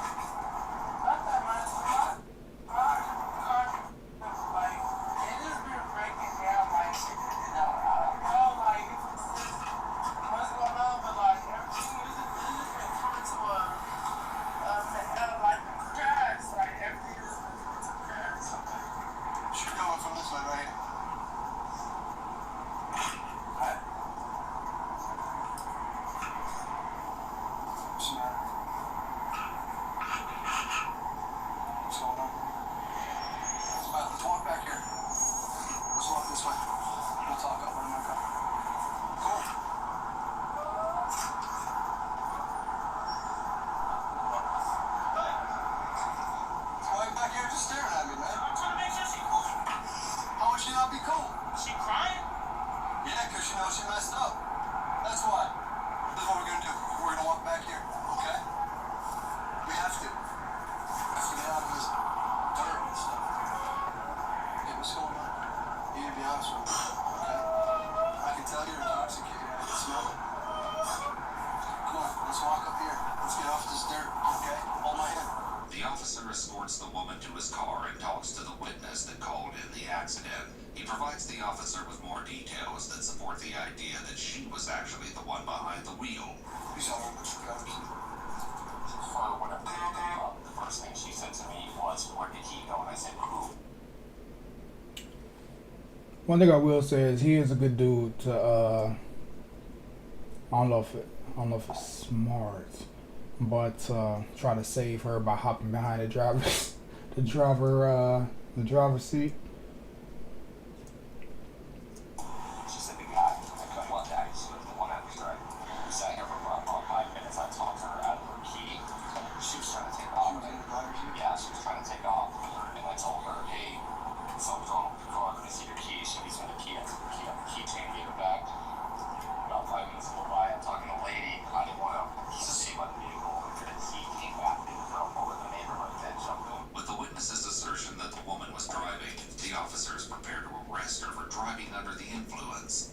She's coming from this way, right? Alright. What's the matter? What's going on? Alright, let's walk back here. Let's walk this way. We'll talk up in my car. Cool. Why are you back here just staring at me, man? I'm trying to make sure she's cool. How would she not be cool? She crying? Yeah, because she knows she messed up. That's why. This is what we're going to do. We're going to walk back here, okay? We have to. We have to get out of this dirt and stuff. Hey, what's going on? You need to be honest with me, okay? I can tell you're intoxicated. I can smell it. Come on, let's walk up here. Let's get off this dirt, okay? Hold my hand. The officer escorts the woman to his car and talks to the witness that called in the accident. He provides the officer with more details that support the idea that she was actually the one behind the wheel. You saw her, Mr. Patterson. For whatever they came up, the first thing she said to me was, "Where did he go?" And I said, "Who?" One thing I will say is he is a good dude to I don't know if it's smart, but try to save her by hopping behind the driver's seat. She said, "The guy, one guy, she was the one that was driving. We sat here for about 5 minutes. I talked her out of her key. She was trying to take off. Yeah, she was trying to take off. And I told her, hey, something's wrong with the car. Let me see your key." She needs me the key. I took her key out the keychain, gave it back. About 5 minutes go by. I'm talking to a lady. I didn't want to see my vehicle. He came back and drove over the neighborhood and jumped in. With the witness's assertion that the woman was driving, the officer is prepared to arrest her for driving under the influence.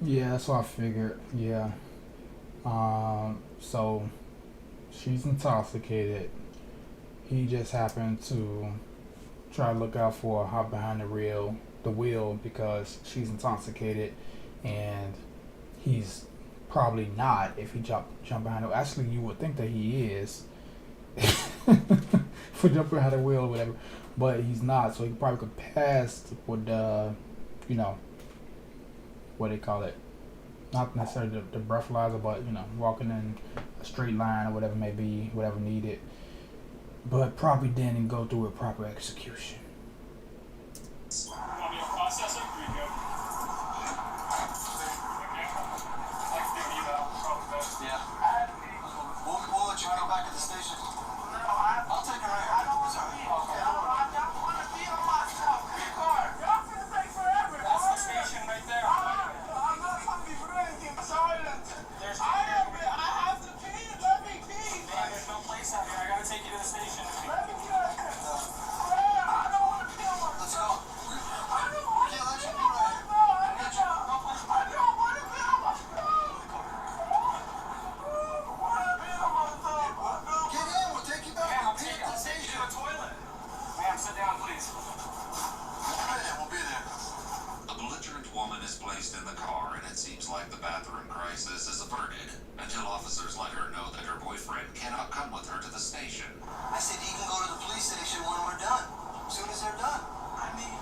Yeah, that's what I figured. Yeah. So she's intoxicated. He just happened to try to look out for her, hop behind the wheel because she's intoxicated, and he's probably not if he jump behind the wheel. Actually, you would think that he is for jumping behind the wheel or whatever, but he's not. So he probably could pass with what they call it, not necessarily the breathalyzer, but walking in a straight line or whatever may be, whatever needed, but probably didn't go through a proper execution. Want me to process it? Here you go. Yeah. We'll let you go back to the station. I'll take it right here. That's the station right there. There's no place out here. I gotta take you to the station. Let's go. We can't let you be right here. Get in. We'll take you back. I'll We'll be take at the you to station. the toilet. Ma'am, sit down, please. We'll be there. A belligerent woman is placed in the car, and it seems like the bathroom crisis is averted until officers let her know that her boyfriend cannot come with her to the station. I said he can go to the police station when we're done. As soon as they're done. I mean,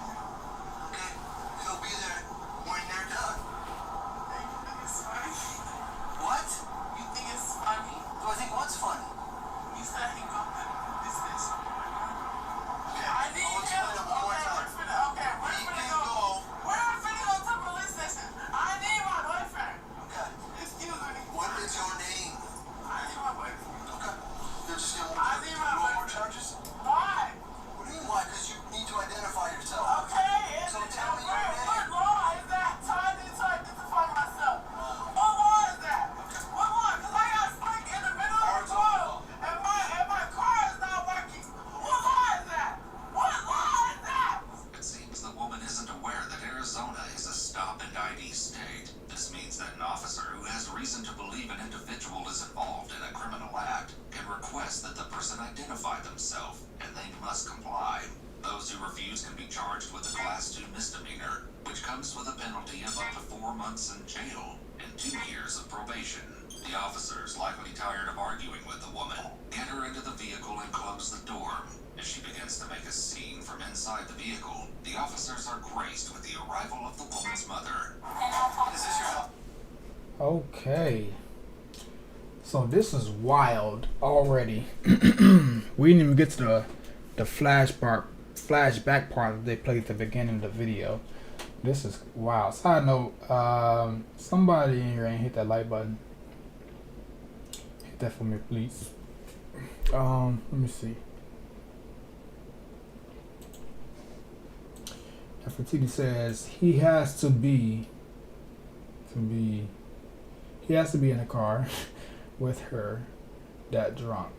to refuse can be charged with a Class 2 misdemeanor, which comes with a penalty of up to 4 months in jail and 2 years of probation. The officers, likely tired of arguing with the woman, get her into the vehicle and close the door. As she begins to make a scene from inside the vehicle, the officers are graced with the arrival of the woman's mother. Is this your house? Okay. So this is wild already. We didn't even get to the flashback part that they played at the beginning of the video. This is wild. Side note, somebody in here ain't hit that like button. Hit that for me, please. Let me see. Nefertiti says he has to be in a car with her that drunk.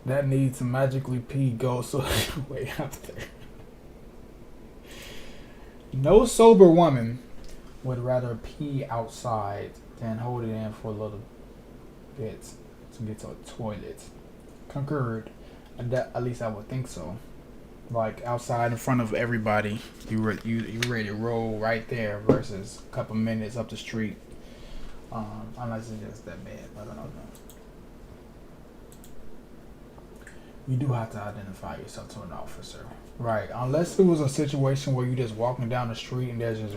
That needs to magically pee go so way out there. No sober woman would rather pee outside than hold it in for a little bit to get to a toilet. Concurred. At least I would think so. Like outside in front of everybody, you ready to roll right there versus a couple minutes up the street. Unless it's just that bad, I don't know. You do have to identify yourself to an officer, right? Unless it was a situation where you just walking down the street and there's just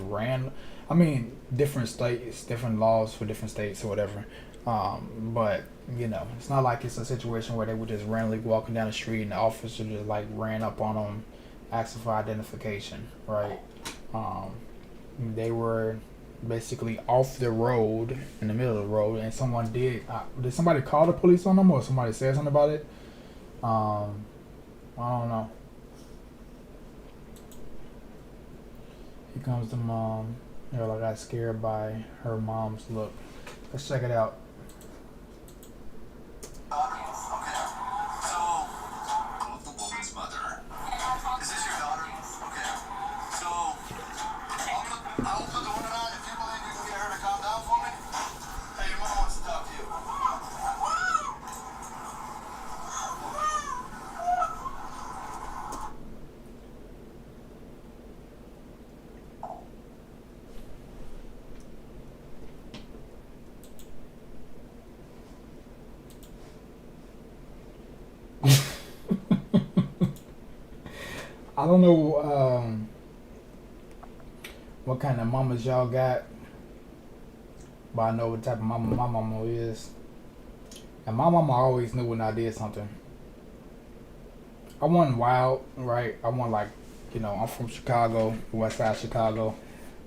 different states, different laws for different states or whatever. But you know, it's not like it's a situation where they were just randomly walking down the street and the officer just like ran up on them, asking for identification, right? They were basically off the road, in the middle of the road, and someone did somebody call the police on them or somebody said something about it? I don't know. Here comes the mom. I got scared by her mom's look. Let's check it out. Of the woman's mother. Is this your daughter? Okay. So, I'll put the woman on if you believe you can get her to calm down for me. Hey, your mom wants to talk to you. I don't know what kind of mamas y'all got, but I know what type of mama my mama is. And my mama always knew when I did something. I wasn't wild, right? I wasn't like, I'm from Chicago, west side of Chicago.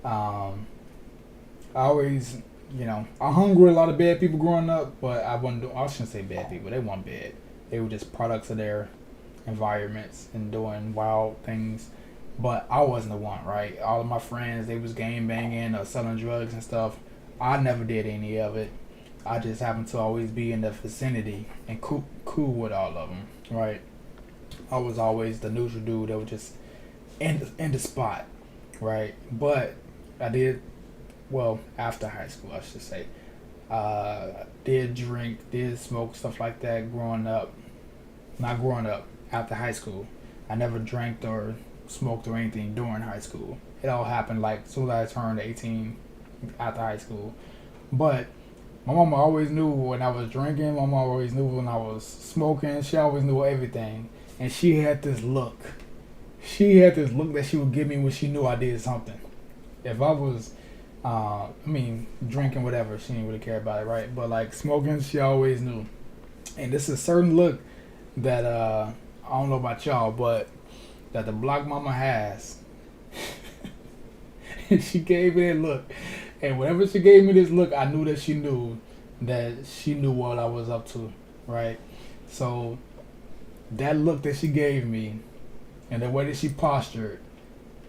I always, I hung with a lot of bad people growing up, but I shouldn't say bad people. They weren't bad. They were just products of their environments and doing wild things, but I wasn't the one, right? All of my friends, they was gang banging or selling drugs and stuff. I never did any of it. I just happened to always be in the vicinity and cool with all of them, right? I was always the neutral dude that was just in the spot, right? But I did, after high school, I should say, did drink, did smoke, stuff like that not growing up. After high school, I never drank or smoked or anything during high school. It all happened like as soon as I turned 18 after high school. But my mama always knew when I was drinking. My mama always knew when I was smoking. She always knew everything. And she had this look. That she would give me when she knew I did something. If I was, drinking, whatever, she didn't really care about it, right? But like smoking, she always knew. And this is a certain look that I don't know about y'all, but that the block mama has. And she gave me that look. And whenever she gave me this look, I knew that she knew what I was up to, right? So that look that she gave me and the way that she postured,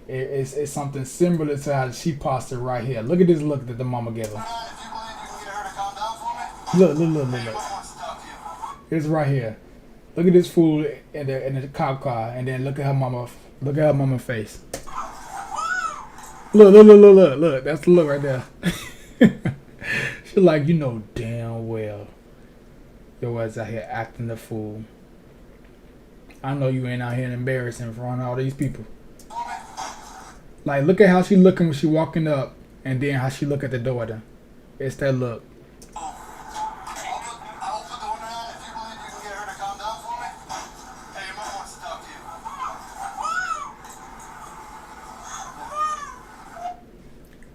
it's something similar to how she postured right here. Look at this look that the mama gave her. Look. It's right here. Look at this fool in the cop car, and then look at her mama. Look at her mama's face. Look. That's the look right there. She's like, damn well. Your ass out here acting the fool. I know you ain't out here embarrassing in front of all these people. Like, look at how she looking when she walking up, and then how she look at the door. Then it's that look. I'll put the window down if you believe you can get her to calm down for me. Hey, your mom wants to talk to you.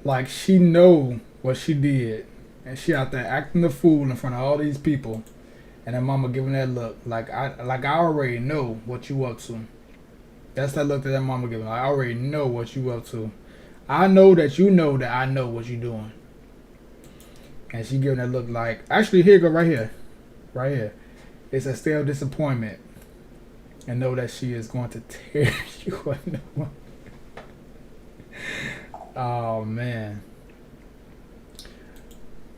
Like, she know what she did, and she out there acting the fool in front of all these people, and her mama giving that look. Like I already know what you up to. That's that look that mama giving. I already know what you up to. I know that you know that I know what you doing. And she giving that look like, actually, here you go, right here. Right here. It's a stale disappointment. And know that she is going to tear you a new one. Oh, man.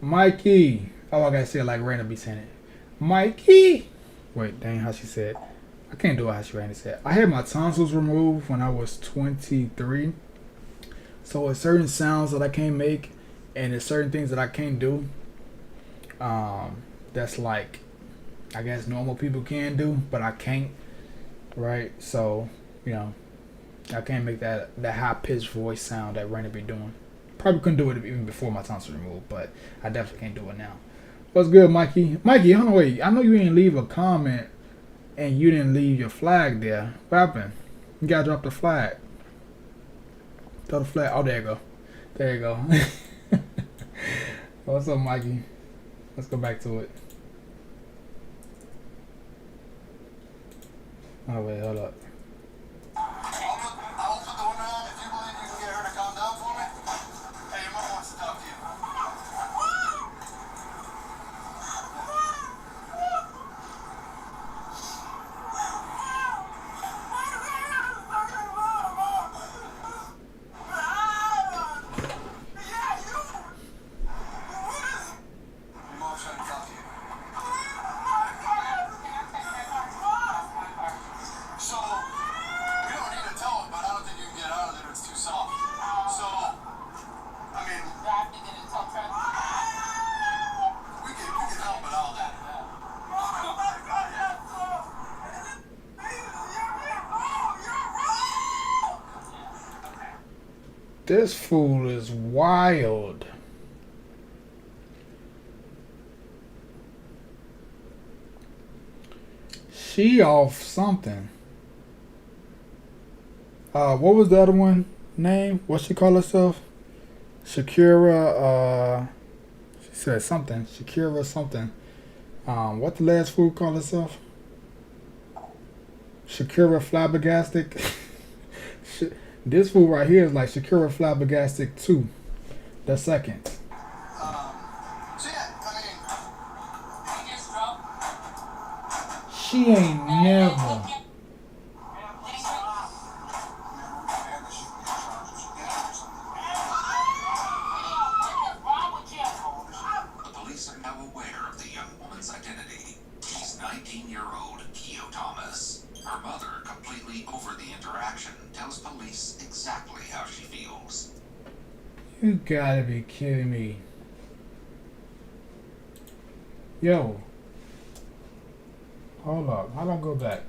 Mikey. Oh, I gotta say it like Raina be saying it. Mikey. Wait, dang how she said. I can't do it how she Raina said. I had my tonsils removed when I was 23. So there's certain sounds that I can't make, and there's certain things that I can't do. That's like, I guess normal people can do, but I can't. Right? So, you know, I can't make that high pitched voice sound that Raina be doing. Probably couldn't do it even before my tonsils removed, but I definitely can't do it now. What's good, Mikey? Mikey, hold on, wait. I know you didn't leave a comment, and you didn't leave your flag there. What happened? You gotta drop the flag. Throw the flag. Oh, there you go. There you go. What's up, Mikey? Let's go back to it. Oh, wait, hold up. I'll put the window down if you believe you can get her to calm down for me. Hey, your mom wants to talk to you. Your mom's trying to talk to you. So, we don't need to tell him, but I don't think you can get out of there. It's too soft. So, I mean, we can help it out there. This fool is wild. She off something. What was the other one name? What she call herself? Shakira, she said something. Shakira something. What the last fool call herself? Shakira Flabbergastic. This fool right here is like Shakira Flabbergastic 2. The second. So yeah, I mean, She ain't never. The police are now aware of the young woman's identity. She's 19-year-old Keo Thomas. Her mother, completely over the interaction, tells police exactly how she feels. You gotta be kidding me. Yo. Hold up. How do I go back?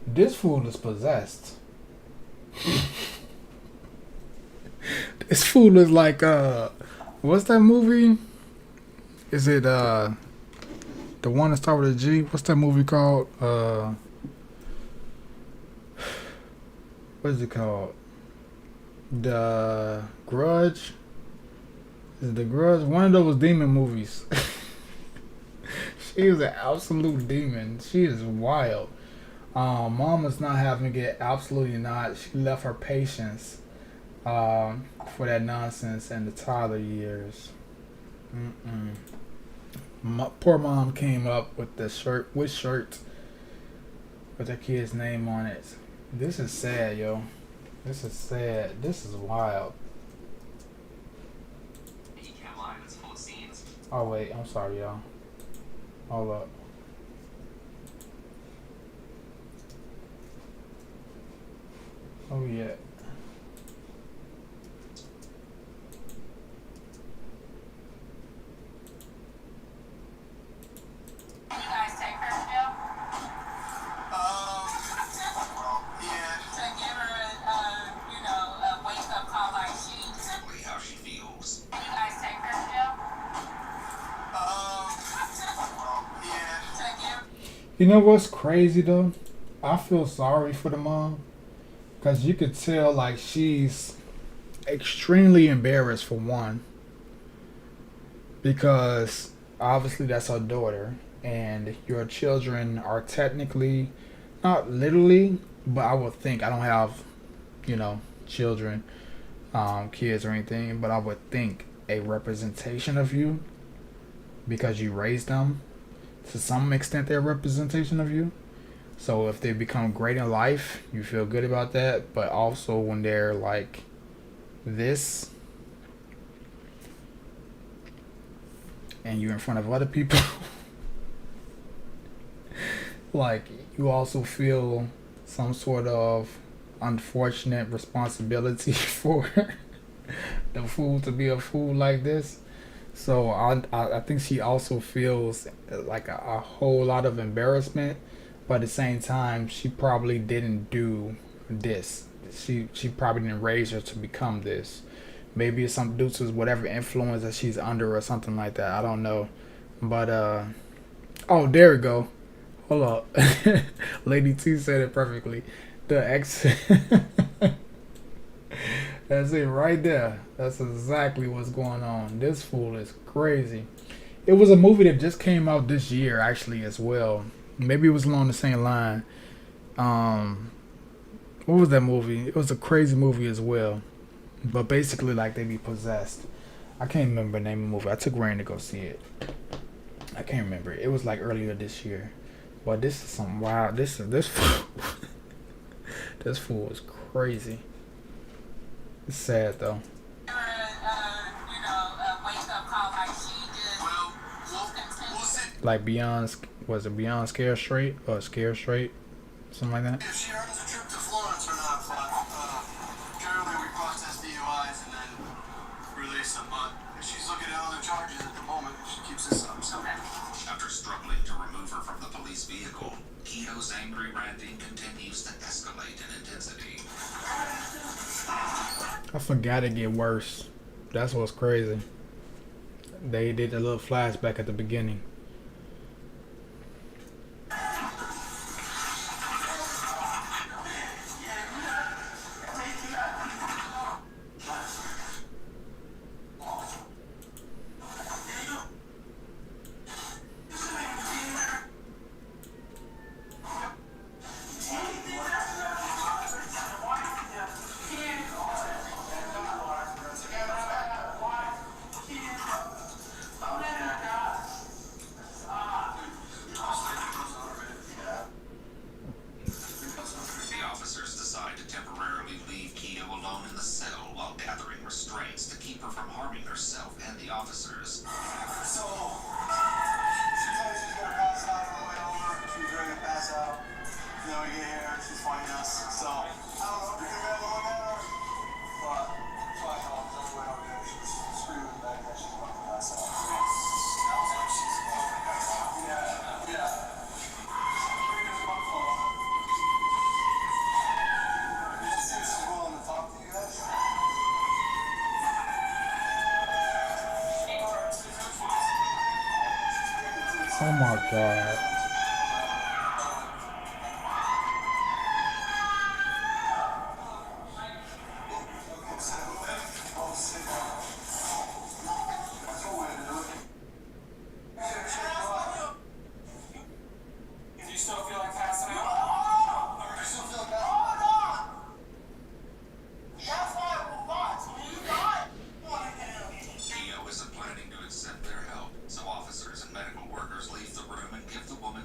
This fool is possessed. This fool is like, what's that movie? Is it, the one that starts with a G? What's that movie called? What is it called? The Grudge? Is it The Grudge? One of those demon movies. She is an absolute demon. She is wild. Mama's not having it. Absolutely not. She left her patience for that nonsense in the toddler years. Poor mom came up with the shirt with her kid's name on it. This is sad, yo. This is sad. This is wild. Oh wait, I'm sorry, y'all. Hold up. Oh yeah. You know what's crazy though? I feel sorry for the mom because you could tell like she's extremely embarrassed for one because obviously that's her daughter and your children are technically not literally, but I would think I don't have, children, kids or anything, but I would think a representation of you because you raised them. To some extent, they're a representation of you. So if they become great in life, you feel good about that. But also when they're like this, and you're in front of other people, like you also feel some sort of unfortunate responsibility for the fool to be a fool like this. So I think she also feels like a whole lot of embarrassment, but at the same time she probably didn't do this. She probably didn't raise her to become this. Maybe it's something due to whatever influence that she's under or something like that. I don't know. But oh, there we go. Hold up. Lady T said it perfectly. The ex That's it right there. That's exactly what's going on. This fool is crazy. It was a movie that just came out this year actually as well. Maybe it was along the same line. What was that movie? It was a crazy movie as well. But basically like they be possessed. I can't remember the name of the movie. I took Rain to go see it. I can't remember. It was like earlier this year. But this is some wild. This fool. This fool is crazy. It's sad though. Wake up call like she just. Well, we'll see. Like was it Beyond Scare Straight or Scare Straight? Something like that. If she earns a trip to Florence or not, but generally we process DUIs and then release them. But if she's looking at other charges at the moment, she keeps this up. So. After struggling to remove her from the police vehicle, Keo's angry ranting continues to escalate in intensity. I forgot it get worse. That's what's crazy. They did a little flashback at the beginning. Oh my God. Do you still feel like passing out? Keo isn't planning to accept their help, so officers and medical workers leave the room and give the woman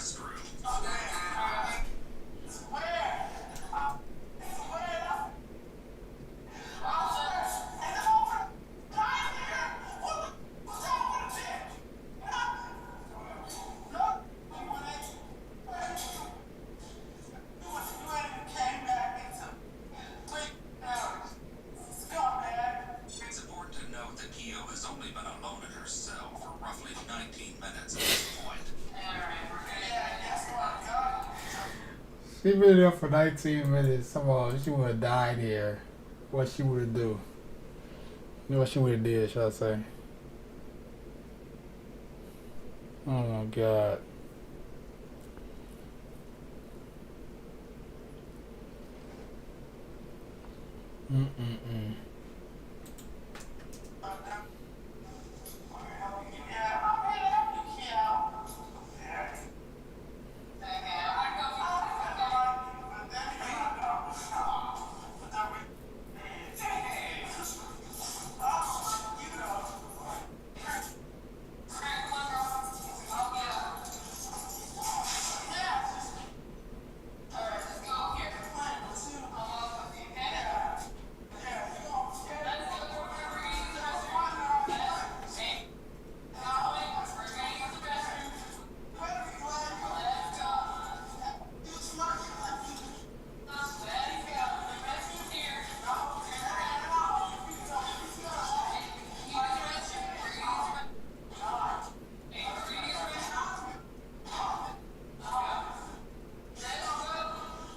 restroom. It's important to note that Keo has only been alone in her cell for roughly 19 minutes at this point. She been there for 19 minutes. Come on, she would have died here. What she would have do? You know what she would have did, shall I say? Oh my God. Mm-mm-mm.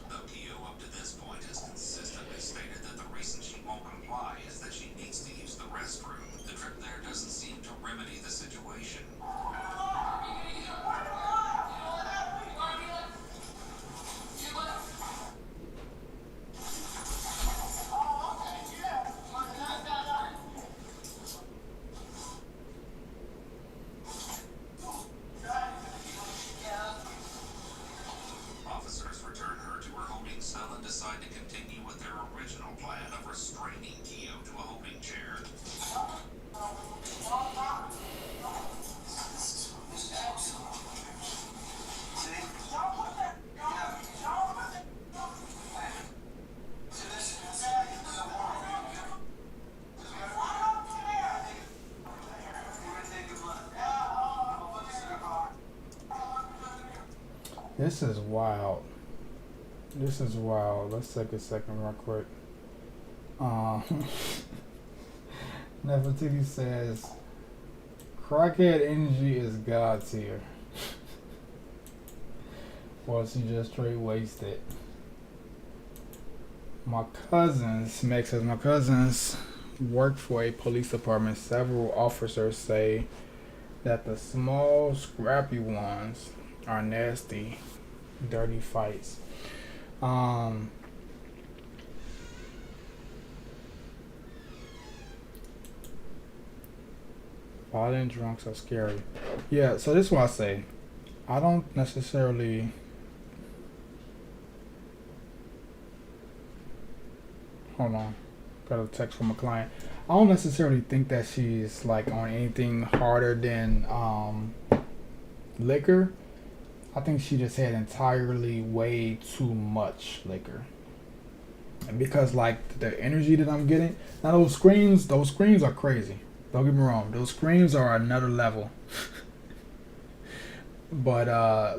Though Keo up to this point has consistently stated that the reason she won't comply is that she needs to use the restroom, the trip there doesn't seem to remedy the situation. Officers return her to her holding cell and decide to continue with their original plan of restraining Keo to a holding chair. This is wild. This is wild. Let's take a second real quick. Nefertiti says, crackhead energy is God tier. Well, she just straight wasted. My cousins work for a police department. Several officers say that the small, scrappy ones are nasty, dirty fights. Violent drunks are scary. Yeah, so this is what I say. I don't necessarily hold on. Got a text from a client. I don't necessarily think that she's like on anything harder than liquor. I think she just had entirely way too much liquor. And because like the energy that I'm getting, now those screams are crazy. Don't get me wrong, those screams are another level. But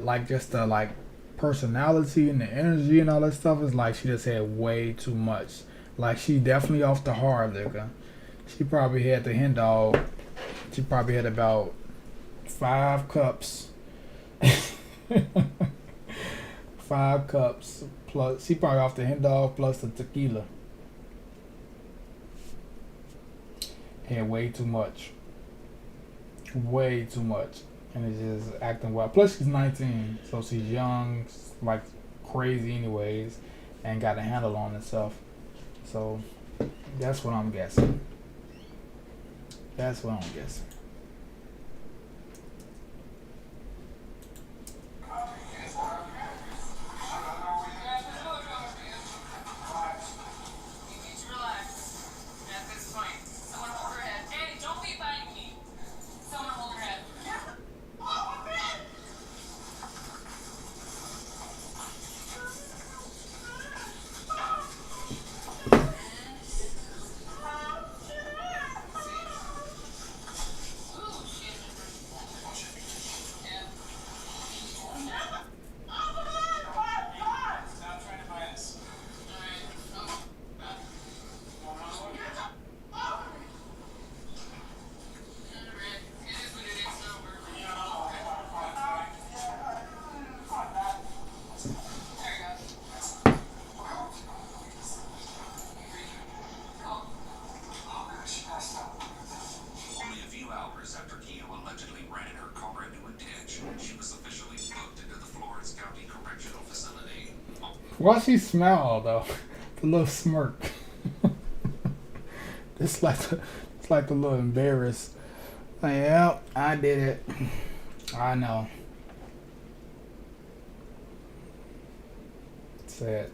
like just the like personality and the energy and all that stuff is like she just had way too much. Like she definitely off the hard liquor. She probably had the hen dog. She probably had about 5 cups. 5 cups plus. She probably off the hen dog plus the tequila. Had way too much. Way too much. And it's just acting wild. Plus she's 19, so she's young, like crazy anyways, and got a handle on herself. So that's what I'm guessing. That's what I'm guessing. hours after Keogh allegedly ran her car into a ditch, she was officially booked into the Florence County Correctional Facility. Why she smile though? The little smirk. It's like the little embarrassed. Like, yeah, I did it. I know. Sad.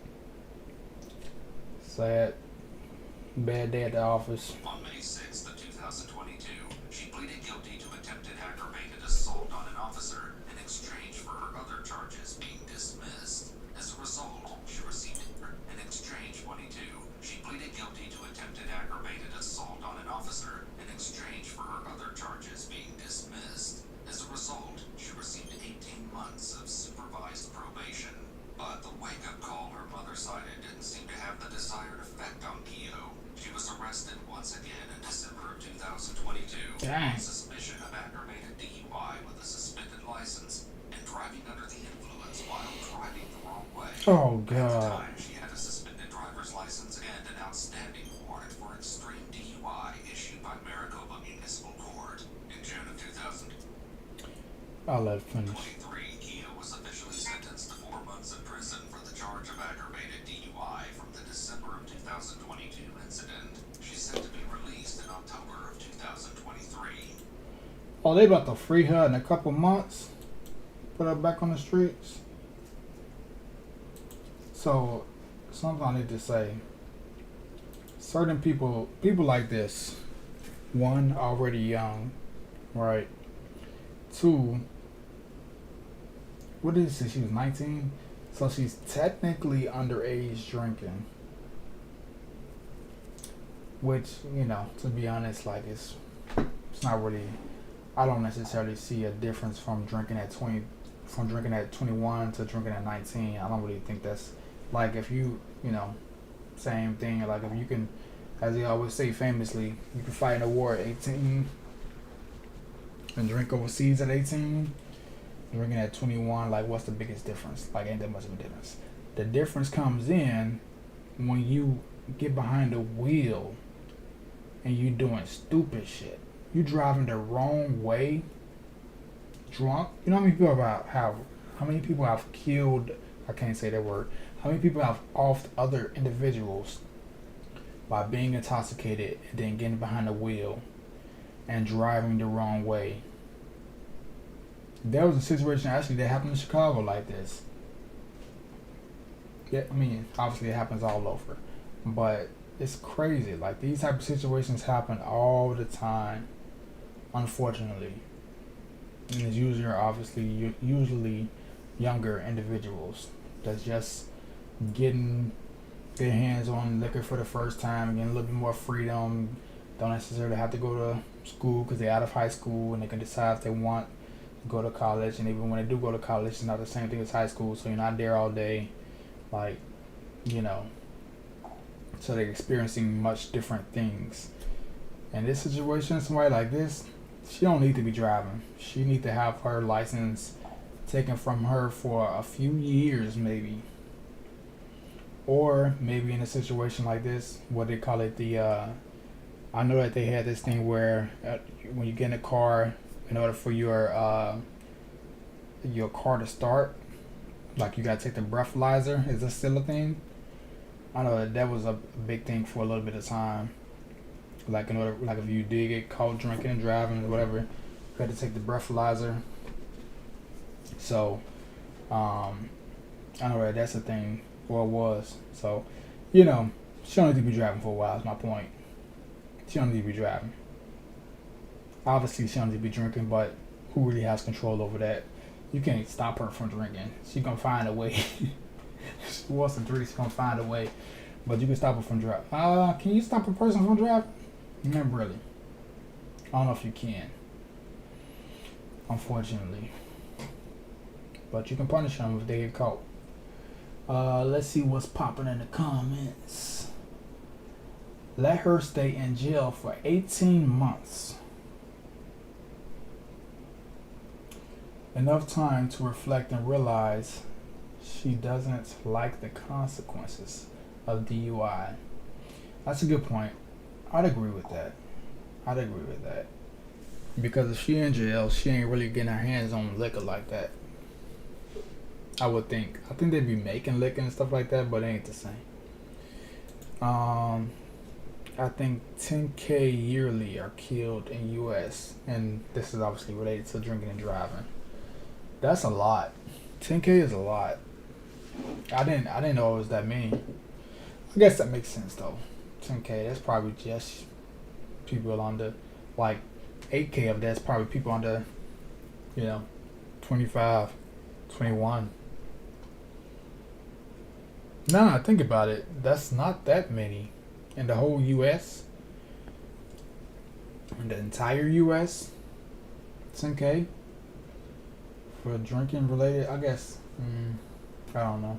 Bad day at the office. On May 6th of 2022, she pleaded guilty to attempted aggravated assault on an officer in exchange for her other charges being dismissed. As a result, she received in exchange 22. She pleaded guilty to attempted aggravated assault on an officer in exchange for her other charges being dismissed. As a result, she received 18 months of supervised probation. But the wake-up call her mother cited didn't seem to have the desired effect on Keogh. She was arrested once again in December of 2022 on suspicion of aggravated DUI with a suspended license and driving under the influence while driving the wrong way. Oh At the God. time, she had a suspended driver's license and an outstanding warrant for extreme DUI issued by Maricopa Municipal Court. In June of 2023, I'll let it finish. Keogh was officially sentenced to 4 months in prison for the charge of aggravated DUI from the December of 2022 incident. She's set to be released in October of 2023. Oh, they about to free her in a couple months. Put her back on the streets. So, something I need to say. Certain people like this. One, already young, right? Two, what did it say? She was 19, so she's technically underage drinking. Which, you know, to be honest, like it's not really. I don't necessarily see a difference from drinking at 21 to drinking at 19. I don't really think that's like if you know, same thing. Like if you can, as they always say famously, you can fight in a war at 18 and drink overseas at 18. Drinking at 21, like what's the biggest difference? Like ain't that much of a difference. The difference comes in when you get behind the wheel and you doing stupid shit. You driving the wrong way, drunk. You know how many people how many people have killed? I can't say that word. How many people have offed other individuals by being intoxicated and then getting behind the wheel and driving the wrong way? There was a situation actually that happened in Chicago like this. Yeah, I mean, obviously it happens all over, but it's crazy. Like these type of situations happen all the time, unfortunately. And it's usually younger individuals that's just getting their hands on liquor for the first time, getting a little bit more freedom. Don't necessarily have to go to school because they're out of high school and they can decide if they want to go to college. And even when they do go to college, it's not the same thing as high school, so you're not there all day. Like, you know, so they're experiencing much different things. In this situation, somebody like this, she don't need to be driving. She need to have her license taken from her for a few years maybe. Or maybe in a situation like this, what they call it, I know that they had this thing where when you get in a car, in order for your car to start, like you gotta take the breathalyzer. Is that still a thing? I know that was a big thing for a little bit of time. Like in order, like if you did get caught drinking and driving or whatever, you had to take the breathalyzer. So, I know that that's a thing, or it was. So, you know, she don't need to be driving for a while. Is my point. She don't need to be driving. Obviously, she don't need to be drinking, but who really has control over that? You can't stop her from drinking. She gonna find a way. She wants to drink, she gonna find a way. But you can stop her from driving. Can you stop a person from driving? Not really. I don't know if you can. Unfortunately. But you can punish them if they get caught. Let's see what's popping in the comments. Let her stay in jail for 18 months. Enough time to reflect and realize she doesn't like the consequences of DUI. That's a good point. I'd agree with that. Because if she in jail, she ain't really getting her hands on liquor like that. I would think. I think they'd be making liquor and stuff like that, but it ain't the same. I think 10K yearly are killed in U.S. and this is obviously related to drinking and driving. That's a lot. 10K is a lot. I didn't know it was that many. I guess that makes sense though. 10K, that's probably just people under, like 8K of that's probably people under, 25, 21. Nah, think about it. That's not that many in the whole U.S. In the entire U.S. 10K for drinking related. I guess. I don't know.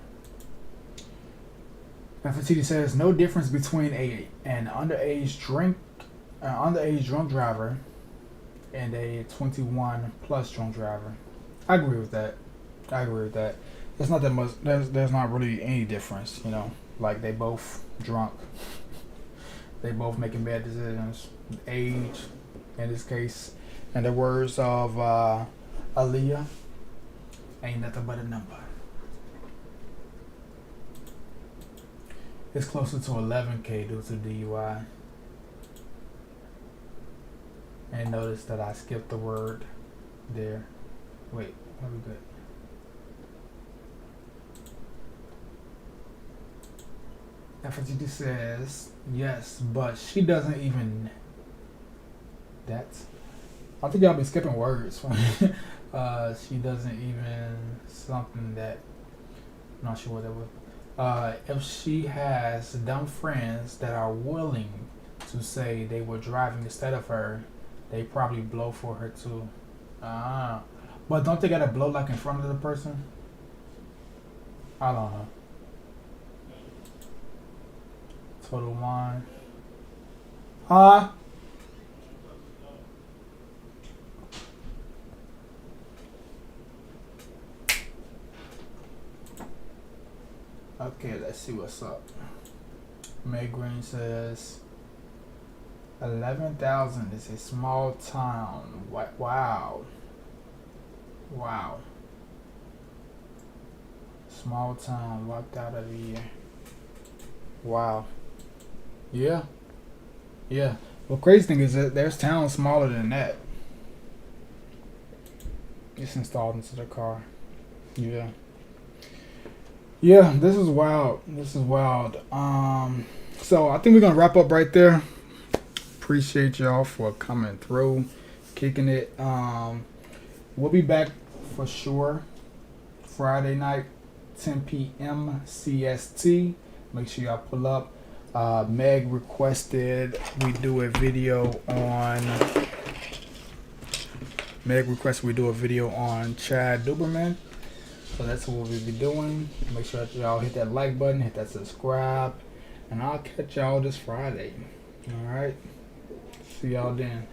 FTD says no difference between an underage drunk driver and a 21 plus drunk driver. I agree with that. There's not that much. There's not really any difference. Like they both drunk. They both making bad decisions. Age, in this case, in the words of Aaliyah, ain't nothing but a number. It's closer to 11K due to DUI. And notice that I skipped the word there. Wait, are we good? FTD says yes, but she doesn't even. I think y'all been skipping words. She doesn't even something that. I'm not sure what that was. If she has dumb friends that are willing to say they were driving instead of her, they probably blow for her too. But don't they gotta blow like in front of the person? I don't know. Total wine. Huh? Okay, let's see what's up. May Green says 11,000 is a small town. Wow. Small town wiped out of the year. Wow. Yeah. Well, crazy thing is that there's towns smaller than that. It's installed into the car. Yeah. Yeah, this is wild. So I think we're gonna wrap up right there. Appreciate y'all for coming through, kicking it. We'll be back for sure Friday night, 10 p.m. CST. Make sure y'all pull up. Meg requested we do a video on Chad Duberman. So that's what we'll be doing. Make sure that y'all hit that like button, hit that subscribe, and I'll catch y'all this Friday. All right. See y'all then.